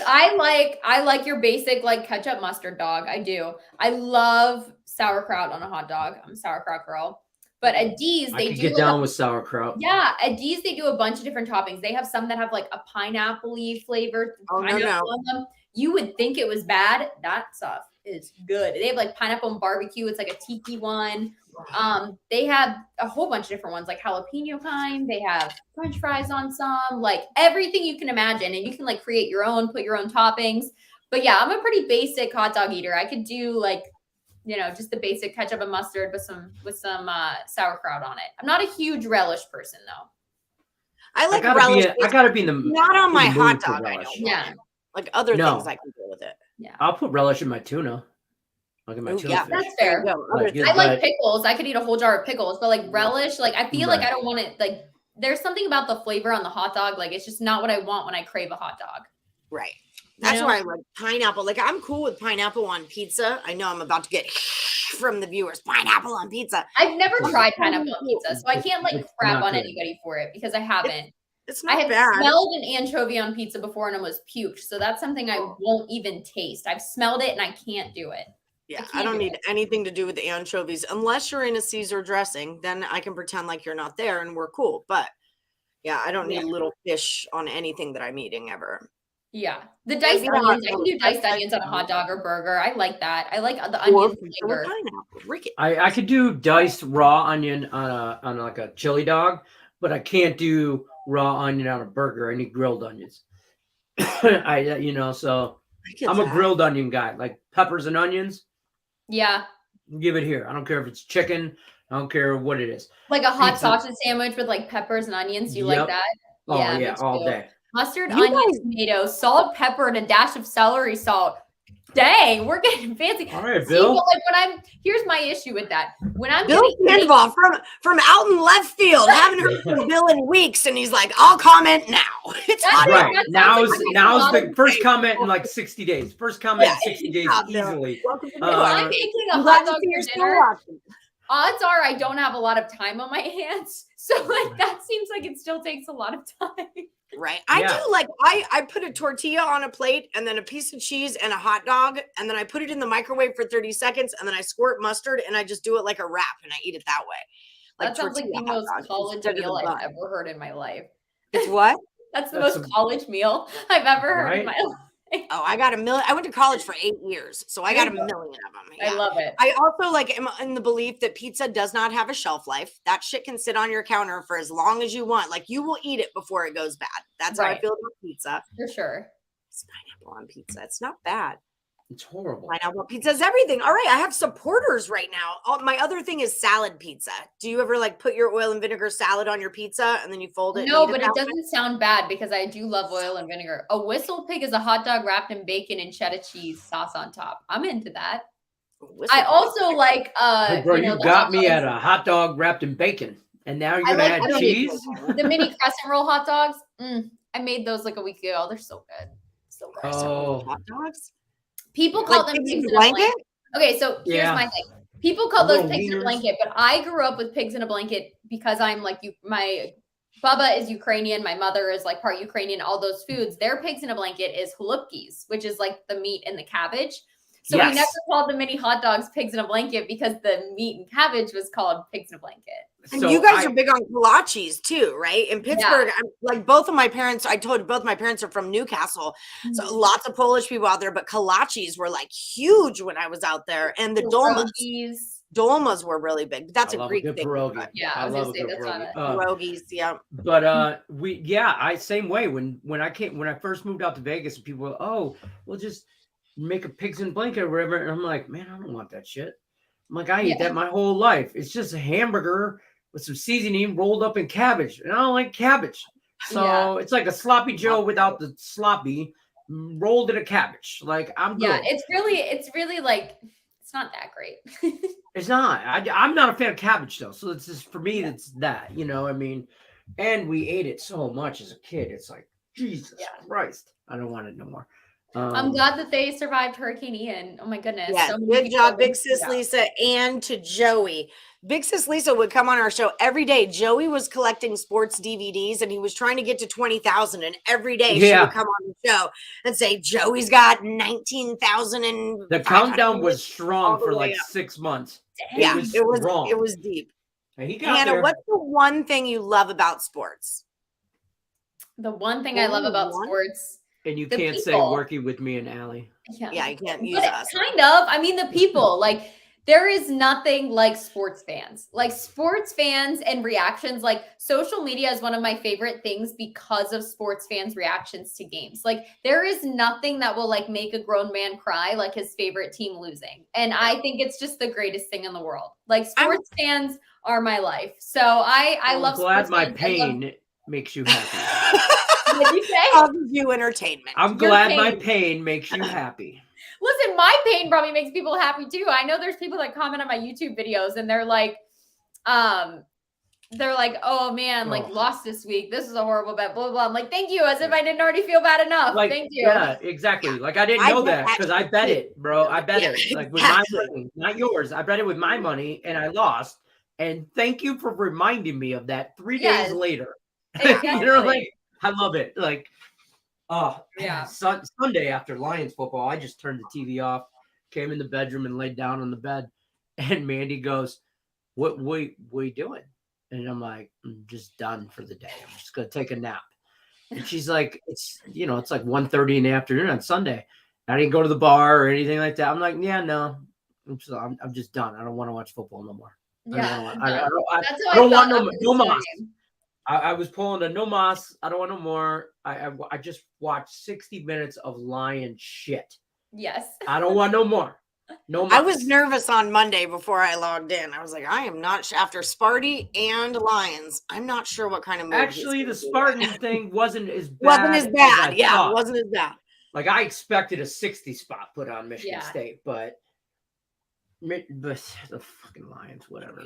I like your basic like ketchup mustard dog. I do. I love sauerkraut on a hot dog. I'm a sauerkraut girl. But at D's,
I
they
could
do
get down with sauerkraut.
Yeah, at D's they do a bunch of different toppings. They have some that have like a pineapple-y flavor.
Oh, no.
On them. You would think it was bad. That stuff is good. They have like pineapple and barbecue. It's like a tiki one. They have a whole bunch of different ones, like jalapeno kind. They have French fries on some, like everything you can imagine, and you can like create your own, put your own toppings. But yeah, I'm a pretty basic hot dog eater. I could do like, just the basic ketchup and mustard with some sauerkraut on it. I'm not a huge relish person though.
I like relish.
I gotta be in the
not on my
in the
hot
mood for
dog. I
relish.
don't
Yeah.
want it. Like other
No.
things I can do with it.
Yeah.
I'll put relish in my tuna. Look at my
Ooh,
tuna
yeah,
fish.
That's fair.
Like,
I like
but-
pickles. I could eat a whole jar of pickles, but like relish, like I feel like
Right.
I don't want it. Like there's something about the flavor on the hot dog. Like it's just not what I want when I crave a hot dog.
Right. That's
know?
why I like pineapple. Like I'm cool with pineapple on pizza. I know I'm about to get from the viewers. Pineapple on pizza.
I've never
It's
tried
really
pineapple on
cool.
pizza, so I can't like
It's
crap
not
on
good.
anybody for it because I haven't.
It's
I
not
have
bad.
smelled an anchovy on pizza before and almost puked. So that's something I won't even taste. I've smelled it and I can't do it.
Yeah, I don't need anything to do with the anchovies unless you're in a Caesar dressing. Then I can pretend like you're not there and we're cool. But yeah, I don't need little fish on anything that I'm eating ever.
Yeah. The diced onions. I can do diced onions on a hot dog or burger. I like that. I like the onion flavor.
I could do diced raw onion on like a chili dog, but I can't do raw onion on a burger. I need grilled onions. So I'm a grilled onion guy, like peppers and onions.
Yeah.
Give it here. I don't care if it's chicken. I don't care what it is.
Like a hot sausage sandwich with like peppers and onions. You like that?
Oh, yeah, all day.
Mustard, onion, tomato, salt, pepper, and a dash of celery salt. Dang, we're getting fancy.
All right, Bill.
Here's my issue with that. When I'm
Bill Sandoval from out in left field, haven't heard from Bill in weeks, and he's like, "I'll comment now." It's
right now's the first comment in like 60 days. First comment in 60 days easily.
I'm making a hot dog for dinner. Odds are I don't have a lot of time on my hands, so like that seems like it still takes a lot of time.
Right. I do like I put a tortilla on a plate and then a piece of cheese and a hot dog and then I put it in the microwave for 30 seconds and then I squirt mustard and I just do it like a wrap and I eat it that way.
That sounds like the most college meal I've ever heard in my life.
It's what?
That's the most college meal I've ever heard in my life.
Oh, I got a million. I went to college for 8 years, so I got a million of them.
Yeah. I love it.
I also am in the belief that pizza does not have a shelf life. That shit can sit on your counter for as long as you want. Like you will eat it before it goes bad. That's how I feel about pizza.
For sure.
It's pineapple on pizza. It's not bad.
It's horrible.
Pineapple pizza is everything. All right, I have supporters right now. My other thing is salad pizza. Do you ever put your oil and vinegar salad on your pizza and then you fold it?
No, but it doesn't sound bad because I do love oil and vinegar. A whistle pig is a hot dog wrapped in bacon and cheddar cheese sauce on top. I'm into that. I also like
hey bro, you got me at a hot dog wrapped in bacon, and now you're gonna add cheese.
The mini crescent roll hot dogs. I made those like a week ago. They're so good. So good.
Oh,
hot dogs.
People call them pigs in a blanket. Okay, so here's my thing. People call those pigs in a blanket, but I grew up with pigs in a blanket because I'm like you. My Bubba is Ukrainian. My mother is like part Ukrainian. All those foods. Their pigs in a blanket is halupkis, which is like the meat and the cabbage. So we never called the mini hot dogs pigs in a blanket because the meat and cabbage was called pigs in a blanket.
And you guys are big on kolaches too, right? In Pittsburgh, both of my parents, I told both my parents are from Newcastle. So lots of Polish people out there, but kolaches were huge when I was out there. And the dolmas were really big. That's a Greek thing.
Pierogi.
Yeah, I was going to say that's not it.
Pierogies, yeah.
But I same way when I first moved out to Vegas and people were, we'll just make a pigs in a blanket or whatever. And I'm like, man, I don't want that shit. I'm like, I eat that my whole life. It's just a hamburger with some seasoning rolled up in cabbage. And I don't like cabbage. So it's like a sloppy Joe without the sloppy rolled in a cabbage. I'm good.
Yeah, it's really like, it's not that great.
It's not. I'm not a fan of cabbage though. So it's just, for me, it's that, and we ate it so much as a kid. It's like, Jesus Christ. I don't want it no more.
I'm glad that they survived Hurricane Ian. Oh my goodness.
Yeah, so good job, Big Sis Lisa, and to Joey. Big Sis Lisa would come on our show every day. Joey was collecting sports DVDs and he was trying to get to 20,000. And every day she would come on the show and say, Joey's got 19,000. And
the countdown was strong for 6 months.
Yeah, it was deep.
And he got
Hannah,
there.
what's the one thing you love about sports?
The one thing I love about sports.
And you can't say working with me and Allie.
Yeah, you can't use us.
Kind of. I mean, the people, there is nothing like sports fans. Sports fans and reactions, social media is one of my favorite things because of sports fans' reactions to games. There is nothing that will make a grown man cry like his favorite team losing. And I think it's just the greatest thing in the world. Sports fans are my life. So I love sports fans.
I'm glad my pain makes you happy.
What did you say?
I'll give you entertainment.
I'm glad my pain makes you happy.
Listen, my pain probably makes people happy too. I know there's people that comment on my YouTube videos and they're like, oh man, lost this week. This is a horrible bet, blah, blah, blah. I'm like, thank you. As if I didn't already feel bad enough. Thank you.
Yeah, exactly. I didn't know that because I bet it, bro. I bet it with my money, not yours. I bet it with my money and I lost. And thank you for reminding me of that 3 days later.
Exactly.
I love it. Like,
Yeah.
Sunday after Lions football, I just turned the TV off, came in the bedroom and laid down on the bed. And Mandy goes, what are you doing? And I'm like, I'm just done for the day. I'm just going to take a nap. And she's like, it's like 1:30 in the afternoon on Sunday. I didn't go to the bar or anything like that. I'm like, yeah, no, I'm just done. I don't want to watch football no more.
Yeah.
I don't want no mas. I was pulling a no mas. I don't want no more. I just watched 60 minutes of lion shit.
Yes.
I don't want no more. No mas.
I was nervous on Monday before I logged in. I was like, I am not after Sparty and Lions. I'm not sure what kind of move.
Actually, the Spartan thing wasn't as bad.
Wasn't as bad.
As
Yeah, it wasn't as bad.
Like I expected a 60 spot put on Michigan State, but the fucking Lions, whatever.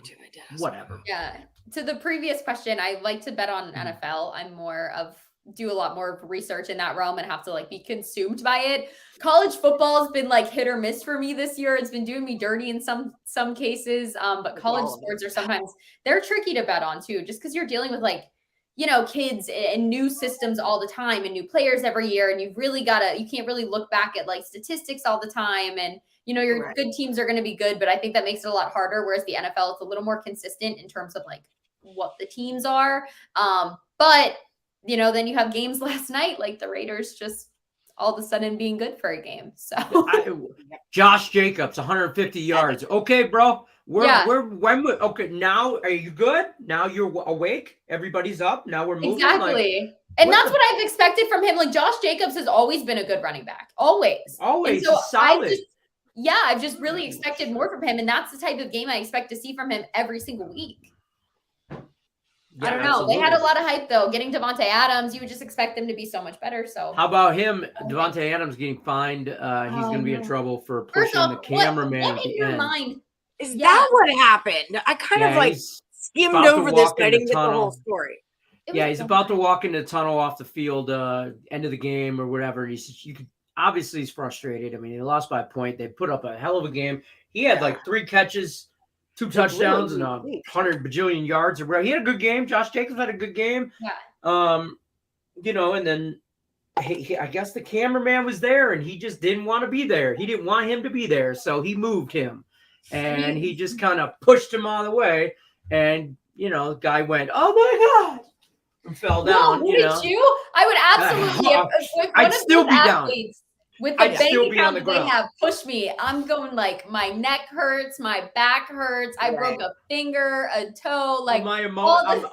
Whatever.
Yeah. To the previous question, I like to bet on NFL. I'm do a lot more of research in that realm and have to like be consumed by it. College football has been like hit or miss for me this year. It's been doing me dirty in some cases. But college sports are sometimes they're tricky to bet on too, just because you're dealing with like, kids and new systems all the time and new players every year. And you can't really look back at like statistics all the time. And, your good teams are going to be good, but I think that makes it a lot harder. Whereas the NFL, it's a little more consistent in terms of like what the teams are. But then you have games last night, like the Raiders just all of a sudden being good for a game. So
Josh Jacobs, 150 yards. Okay, bro. Okay, now are you good? Now you're awake. Everybody's up. Now we're moving.
Exactly. And that's what I've expected from him. Like Josh Jacobs has always been a good running back. Always.
And so solid.
I've just really expected more from him. And that's the type of game I expect to see from him every single week. I don't know. Absolutely. They had a lot of hype though. Getting Devontae Adams, you would just expect them to be so much better. So how
about him? Devontae Adams getting fined. He's going to be in trouble for pushing the cameraman.
What in your mind?
Is that what happened? I kind of skimmed over this, but I didn't get the whole story.
He's about to walk into the tunnel off the field, end of the game or whatever. Obviously he's frustrated. I mean, he lost by a point. They put up a hell of a game. He had like 3 catches, 2 touchdowns, and 100 bajillion yards. He had a good game. Josh Jacobs had a good game.
Yeah.
And then I guess the cameraman was there, and he just didn't want to be there. He didn't want him to be there, so he moved him, and he just kind of pushed him out of the way. And the guy went, "Oh my God!" and fell down.
Wouldn't you? I would absolutely.
I'd still be down.
With the bank account that they have, push me. I'm going like my neck hurts, my back hurts. I broke a finger, a toe. Like
I'm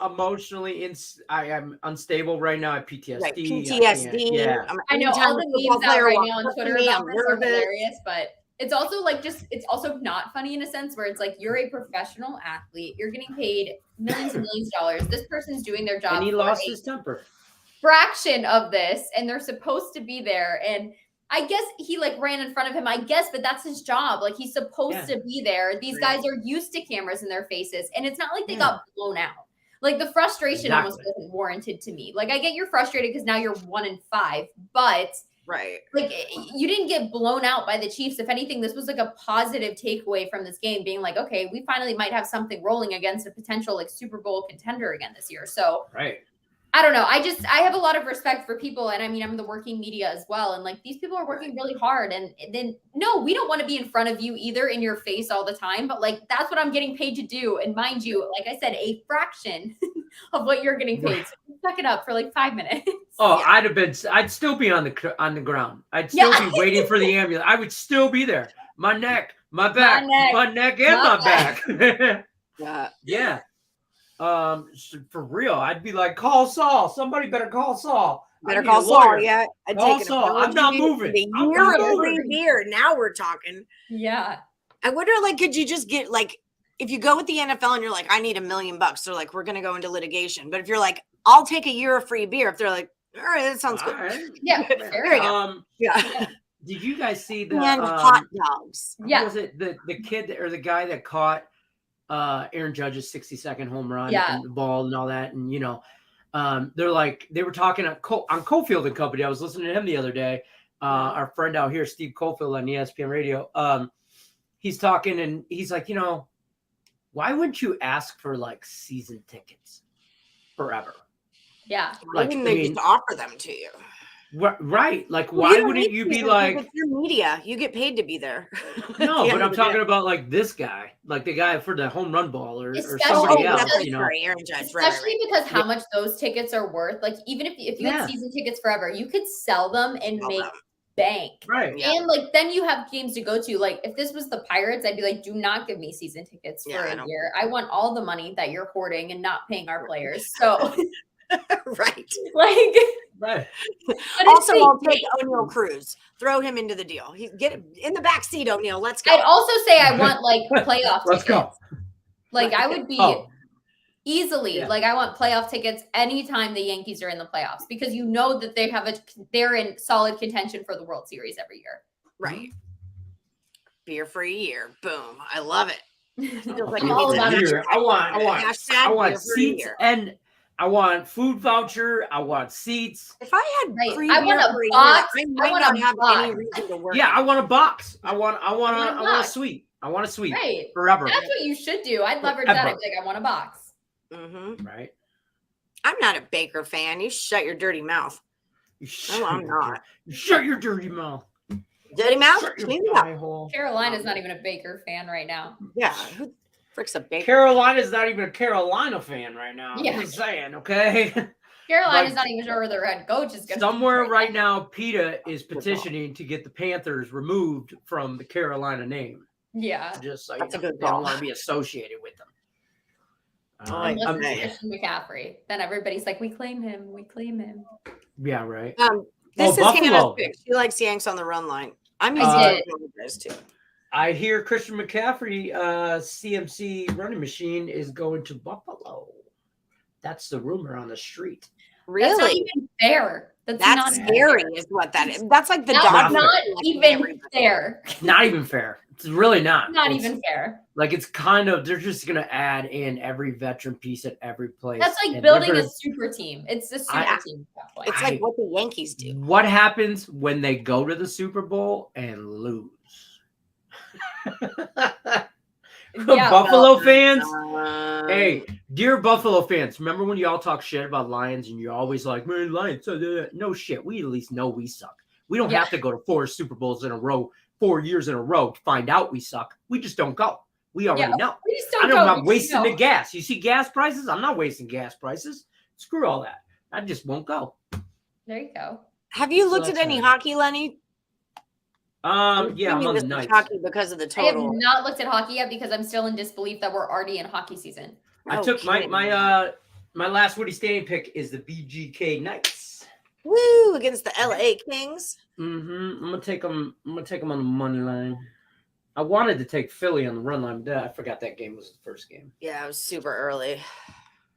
emotionally I am unstable right now. I have PTSD.
Right. PTSD.
I know all the memes out right now on Twitter about this are hilarious, but it's also like it's also not funny in a sense where it's like you're a professional athlete, you're getting paid millions and millions of dollars. This person's doing their job,
and he lost his temper.
Fraction of this, and they're supposed to be there and. I guess he like ran in front of him, but that's his job. Like he's supposed to be there. These guys are used to cameras in their faces and it's not like they got blown out. Like the frustration almost wasn't warranted to me. Like I get you're frustrated because now you're 1-5, but like you didn't get blown out by the Chiefs. If anything, this was like a positive takeaway from this game being like, okay, we finally might have something rolling against a potential like Super Bowl contender again this year. So I don't know. I have a lot of respect for people. And I mean, I'm in the working media as well. And like, these people are working really hard. And then, no, we don't want to be in front of you either in your face all the time. But like, that's what I'm getting paid to do. And mind you, like I said, a fraction of what you're getting paid. So suck it up for like 5 minutes.
Oh, I'd still be on the ground. I'd still be waiting for the ambulance. I would still be there. My neck, my back, my neck and my back. Yeah. For real, I'd be like, call Saul. Somebody better call Saul.
Better call Saul. Yeah,
I'd call Saul. I'm not moving.
You're a free beer. Now we're talking.
Yeah.
I wonder, like, could you just get like, if you go with the NFL and you're like, I need $1 million, they're like, we're gonna go into litigation. But if you're like, I'll take a year of free beer, if they're like, all right, that sounds good.
Right.
Yeah. There you go.
Yeah.
Did you guys see the
hot dogs?
Yeah.
Was it the kid or the guy that caught Aaron Judge's 60-second home run and the ball and all that? And, they were talking on Cofield and Company. I was listening to him the other day. Our friend out here, Steve Cofield on ESPN Radio. He's talking and he's like, why wouldn't you ask for like season tickets forever?
Yeah.
Why
Like,
wouldn't
I
they
mean,
just offer them to you?
right? Like,
Well,
why
don't
wouldn't
need
you be
season
like,
tickets, you're media. You get paid to be there.
no? But I'm talking about like this guy, like the guy for the home run ball or somebody
Especially
else.
because-
You know,
Sorry, Aaron Judge.
Especially because how much those tickets are worth. Like, even if you had season tickets forever, you could sell them and make bank.
right?
Yeah.
And like then you have games to go to. Like if this was the Pirates, I'd be like, do not give me season tickets for a year. I want all the money that you're hoarding and not paying our players. So
right.
like
Right.
Also, I'll take O'Neal Cruz. Throw him into the deal. He get in the back seat, O'Neal. Let's go.
I'd also say I want like playoff
Let's
tickets.
go.
Like I would be easily
Yeah.
like I want playoff tickets anytime the Yankees are in the playoffs because you know that they're in solid contention for the World Series every year.
Right. Beer for a year. Boom. I love it. Feels like
I'm
it
all
needs a
about it.
Beer. I want
hashtag beer for a
seats
year.
and I want food voucher. I want seats.
If I had free
I want
beer
a
for a year,
box.
I
I
might
want
not
a
have
box.
any reason to work.
Yeah, I want a box. I want
a
a
box.
suite. I want a suite.
Right.
Forever.
That's what you should do. I'd leverage that. I'd be like, I want a box.
Mm-hmm.
Right.
I'm not a Baker fan. You shut your dirty mouth. I'm not.
Shut your dirty mouth.
Dirty mouth?
Shut your
Clean it up.
pie hole.
Carolina's not even a Baker fan right now.
Yeah. Who frick's a Baker?
Carolina's not even a Carolina fan right now.
Yeah.
I'm just saying, okay?
Carolina's not even sure where their head coach is going.
Somewhere right now, PETA is petitioning to get the Panthers removed from the Carolina name.
Yeah.
Just so
That's a
you know,
good
they don't
call.
want to be associated with them.
Unless it's Christian McCaffrey. Then everybody's like, we claim him. We claim him.
Yeah, right.
This is
Buffalo.
Hannah's pick. She likes Yanks on the run line. I'm using guys too.
I hear Christian McCaffrey, CMC running machine, is going to Buffalo. That's the rumor on the street.
Really?
That's not even fair. That's not
scary,
fair.
is what that is. That's like the
That's
Dodgers.
not even fair.
Not even fair. It's really not.
Not
It's
even fair.
Like it's kind of they're just gonna add in every veteran piece at every place.
That's like
and
building
they're
a
gonna-
super team. It's a super team. At that point.
It's like what the Yankees do.
What happens when they go to the Super Bowl and lose?
Yeah,
Buffalo fans.
Hey,
Hey, dear Buffalo fans, remember when you all talk shit about Lions and you're always like, man, Lions, no shit. We at least know we suck. We don't have to go to 4 Super Bowls in a row, 4 years in a row to find out we suck. We just don't go. We already know.
We just
I
don't
know
go.
I'm wasting the gas. You see gas prices? I'm not wasting gas prices. Screw all that. I just won't go.
There you go.
have you
So
looked at
that's
any
fine.
hockey, Lenny?
Yeah, I'm
assuming
on the
this is
Knights.
hockey because of the
I have
total.
not looked at hockey yet because I'm still in disbelief that we're already in hockey season.
I took my last Woody Standing pick is the BGK Knights.
Woo against the LA Kings.
I'm gonna take them. I'm gonna take them on the money line. I wanted to take Philly on the run line, but I forgot that game was the first game.
Yeah, it was super early.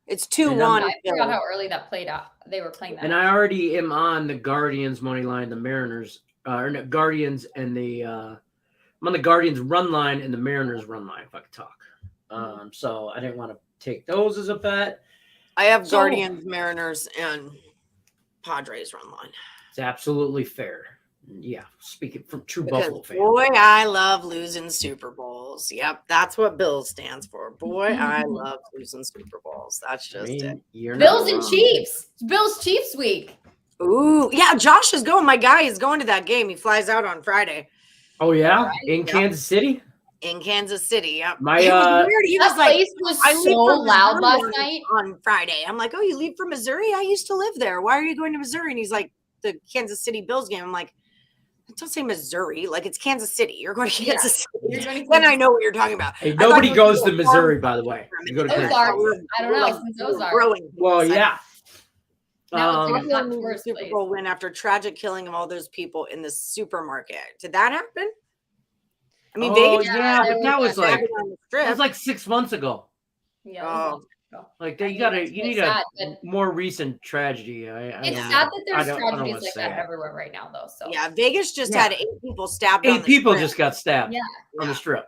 It's
And
2-1.
I forgot how early that played out. They were playing that.
And I already am on the Guardians money line, the Mariners, or no, Guardians and the. I'm on the Guardians run line and the Mariners run line. If I could talk, so I didn't want to take those as a bet.
I have
So-
Guardians, Mariners, and Padres run line.
It's absolutely fair. Yeah, speaking from true
Because
Buffalo fan.
boy, I love losing Super Bowls. Yep, that's what Bills stands for. Boy, I love losing Super Bowls. That's
I
just
mean, you're not
Bills and
wrong.
Chiefs. It's Bills Chiefs week.
it. Ooh, yeah, Josh is going. My guy is going to that game. He flies out on Friday
Oh yeah,
Right,
in
yep.
Kansas City.
in Kansas City. Yep.
My,
It was weird. He
That
was like,
place was
I leave
so
for
loud last
Missouri
night.
on Friday. I'm like, oh, you leave for Missouri? I used to live there. Why are you going to Missouri? And he's like, the Kansas City Bills game. I'm like, don't say Missouri. Like, it's Kansas City. You're going to
Yeah.
Kansas
You're
City.
going to
Then I know what you're talking about.
Hey,
I thought
nobody
you were
goes to
doing a
Missouri,
farm
by the way. You go to
Ozarks.
Kansas.
I don't know, since Ozarks.
Growing.
Well, yeah.
Now it's
I
like
feel
a
like the
tourist
Super
place.
Bowl win after tragic killing of all those people in the supermarket. Did that happen? I mean,
Oh,
Vegas
yeah, but that was like
stabbing on the strip.
that was like 6 months ago.
Yeah,
Oh.
Like
I
you
mean,
gotta,
it's
you
really
need
sad,
a
but-
more recent tragedy. I
It's
don't
sad
know.
that there's
I don't
tragedies
wanna
like
say
that
it.
everywhere right now, though. So
Yeah, Vegas just
Yeah.
had 8 people stabbed on
8
the
people
strip.
just got stabbed
Yeah.
on the strip.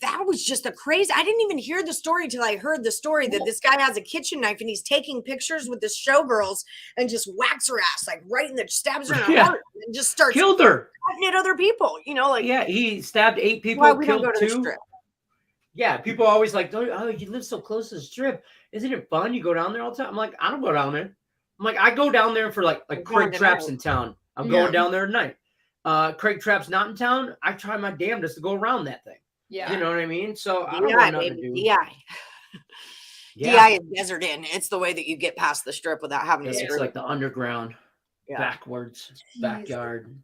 That was just a crazy. I didn't even hear the story till I heard the story that this guy has a kitchen knife and he's taking pictures with the showgirls and just whacks her ass like right in the stabs her in her
Yeah.
heart and just starts
Killed her.
cutting at other people. You know, like
Yeah, he stabbed 8 people,
why we don't
killed
go to the
2.
strip.
Yeah, people always like, oh, you live so close to the strip. Isn't it fun? You go down there all the time. I'm like, I don't go down there. I'm like, I go down there for like
We're
Craig
going
Trapp's
tonight.
in town. I'm
Yeah.
going down there at night. Craig Trapp's not in town. I try my damnedest to go around that thing.
Yeah.
You know what I mean? So I don't want nothing to do.
DI.
Yeah.
DI is desert in. It's the way that you get past the strip without having to
It's
screw.
like the underground,
Yeah.
backwards, backyard.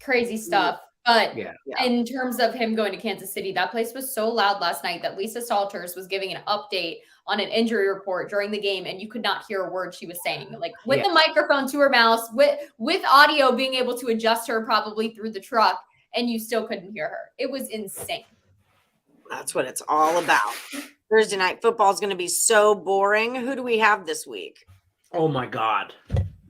Crazy stuff. But
Yeah.
in terms of him going to Kansas City, that place was so loud last night that Lisa Salters was giving an update on an injury report during the game, and you could not hear a word she was saying. Like with the microphone to her mouth, with audio being able to adjust her probably through the truck, and you still couldn't hear her. It was insane.
That's what it's all about. Thursday night football is going to be so boring. Who do we have this week?
Oh my God.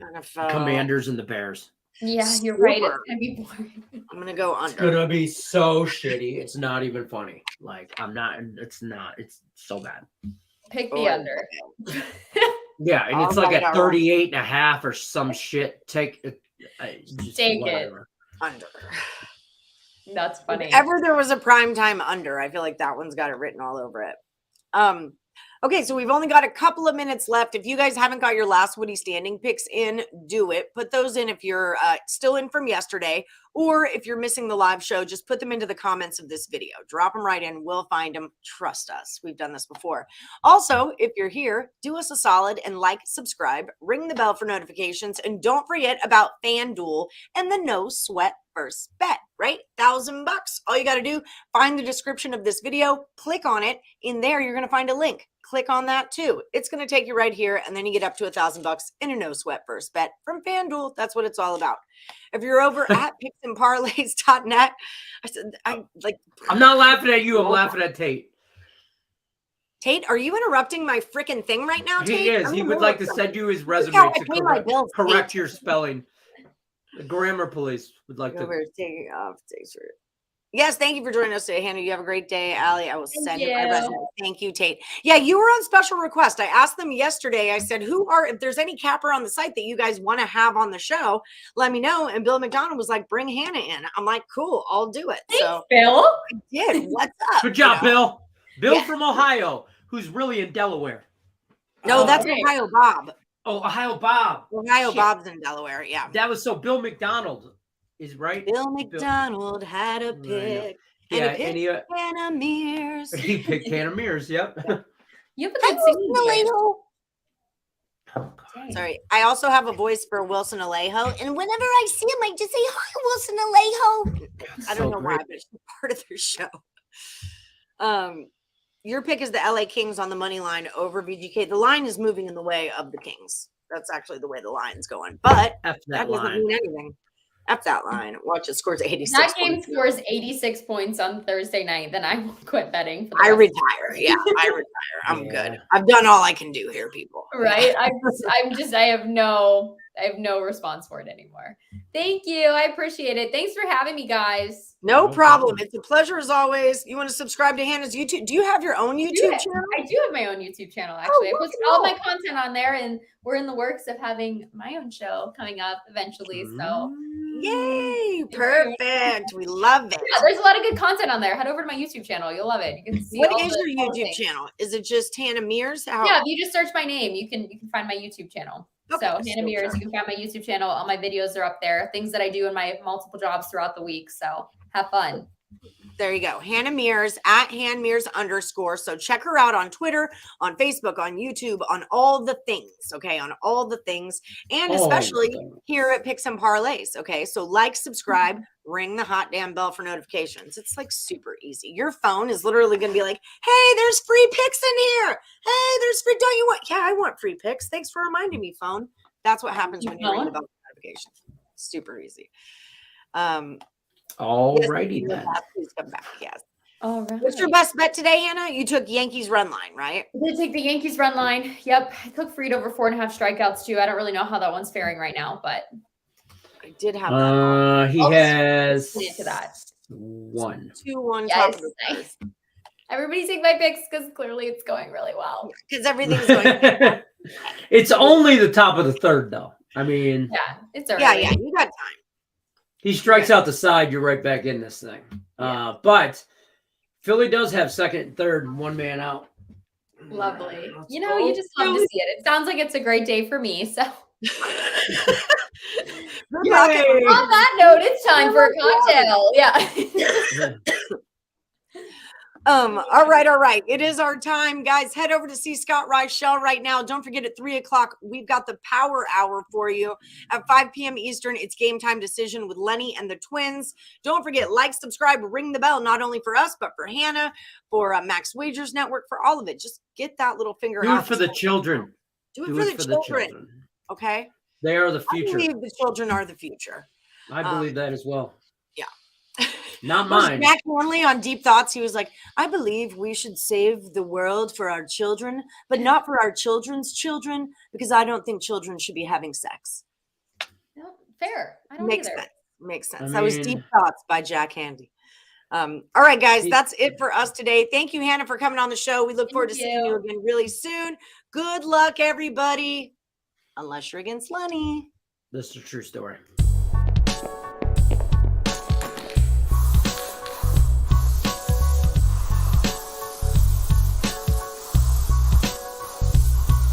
NFL.
Commanders and the Bears.
Yeah, you're right. It's
Super.
gonna be boring.
I'm going to go
It's
under.
gonna be so shitty. It's not even funny. Like it's so bad.
Pick
Oh,
the under.
Yeah, and it's
Oh
like
my
at
God.
38.5 or some shit. Take it. Just
Take it.
whatever.
Under.
That's funny.
If ever there was a primetime under, I feel like that one's got it written all over it. Okay, so we've only got a couple of minutes left. If you guys haven't got your last Woody standing picks in, do it. Put those in if you're still in from yesterday, or if you're missing the live show, just put them into the comments of this video. Drop them right in. We'll find them. Trust us. We've done this before. Also, if you're here, do us a solid and like, subscribe, ring the bell for notifications, and don't forget about FanDuel and the no sweat first bet, right? $1,000. All you got to do, find the description of this video, click on it. In there, you're going to find a link. Click on that too. It's going to take you right here, and then you get up to $1,000 in a no sweat first bet from FanDuel. That's what it's all about. If you're over at picksandparlays.net,
I'm not laughing at you. I'm laughing at Tate.
Tate, are you interrupting my freaking thing right now, Tate?
He is.
I'm
He
in the
would
middle
like
of
to
something.
send you his
Look
resume
how I
to
pay my bills,
correct
Tate.
your spelling. The grammar police would like to.
Over taking off. Yes, thank you for joining us today, Hannah. You have a great day, Allie. I will send you my resume. Thank you, Tate. Yeah, you were on special request. I asked them yesterday. I said, if there's any capper on the site that you guys want to have on the show, let me know. And Bill McDonald was like, bring Hannah in. I'm like, cool, I'll do it.
Thanks,
So
Bill.
I did. What's up?
Good job, Bill. Bill
Yeah.
from Ohio, who's really in Delaware.
No, that's
okay.
Ohio Bob.
Oh, Ohio Bob.
Ohio
Shit.
Bob's in Delaware. Yeah.
That was so Bill McDonald is right.
Bill McDonald had a pick.
Yeah,
And
and
he picked Hannah Mears.
he picked Hannah Mears. Yep.
You have a
Hi,
good singing
Wilson
voice.
Alejo.
Oh,
Dang.
Sorry, I also have a voice for Wilson Alejo, and whenever I see him, I just say, "Hi, Wilson Alejo." I don't know why, but it's part of their show. Your pick is the LA Kings on the money line over VGK. The line is moving in the way of the Kings. That's actually the way the line's going, but
F
that
that
doesn't
line.
mean anything. F that line. Watch it scores 86.
That game
points.
scores 86 points on Thursday night. Then I will quit betting. For the
I
rest
retire. Yeah, I retire. I'm
Yeah.
good. I've done all I can do here, people.
right? I have no response for it anymore. Thank you. I appreciate it. Thanks for having me, guys.
No
No
problem.
problem.
It's a pleasure as always. You want to subscribe to Hannah's YouTube? Do you have your own YouTube channel?
I do have my own YouTube channel, actually. I
look
post
at
all my
that.
content on there, and we're in the works of having my own show coming up eventually. So
Yay! Perfect. We love it.
yeah, there's a lot of good content on there. Head over to my YouTube channel. You'll love it. You can see
What
all
is
the-
your
all the
YouTube
things.
channel? Is it just Hannah Mears? How?
Yeah, if you just search my name, you can find my YouTube channel.
Okay,
So
so
Hannah Mears, you can find my YouTube channel. All my videos are up there. Things that I do in my multiple jobs throughout the week. So have fun.
There you go. Hannah Mears at @handmears_. So check her out on Twitter, on Facebook, on YouTube, on all the things. Okay, on all the things, and
All the
especially
things.
here at Picks and Parlays. Okay, so like, subscribe, ring the hot damn bell for notifications. It's like super easy. Your phone is literally going to be like, "Hey, there's free picks in here. Hey, there's free. Don't you want? Yeah, I want free picks. Thanks for reminding me, phone." That's what happens when you ring the bell for notifications. Super easy.
Alrighty
Yes,
then.
please come back. Yes.
All right.
What's your best bet today, Hannah? You took Yankees run line, right?
I did take the Yankees run line. Yep. I took Fried over 4.5 strikeouts too. I don't really know how that one's faring right now, but
I did have that.
He
I'll
has
into that.
1.
2-1 top
Yes.
of the
Nice. Everybody take my picks because clearly it's going really well.
because everything's going.
It's only the top of the third, though. I mean,
Yeah, it's early.
Yeah, you got time.
he strikes out the side, you're right back in this thing. But Philly does have second and third, and one man out.
Lovely.
Let's
You know, you
go
just love to
Phillies.
see it. It sounds like it's a great day for me. So
Yay!
on that note, it's time for a cocktail. Yeah.
All right. It is our time, guys. Head over to see Scott Reichel right now. Don't forget at 3:00, we've got the Power Hour for you. At 5 p.m. Eastern, it's Game Time Decision with Lenny and the Twins. Don't forget, like, subscribe, ring the bell, not only for us, but for Hannah, for Max Wagers Network, for all of it. Just get that little finger
Do
out.
it for the children.
Do it for the children. Okay?
They are the
I
future.
believe the children are the future.
I believe that as well.
Yeah.
Not mine.
Mac Hanley on Deep Thoughts, he was like, I believe we should save the world for our children, but not for our children's children, because I don't think children should be having sex.
No, fair. I don't
Makes
either.
sense. Makes sense.
I
That was
mean-
Deep Thoughts by Jack Handy. All right, guys,
He-
that's it for us today. Thank you, Hannah, for coming on the show. We look forward to
Thank
seeing you
you.
again really soon. Good luck, everybody. Unless you're against Lenny.
This is a true story.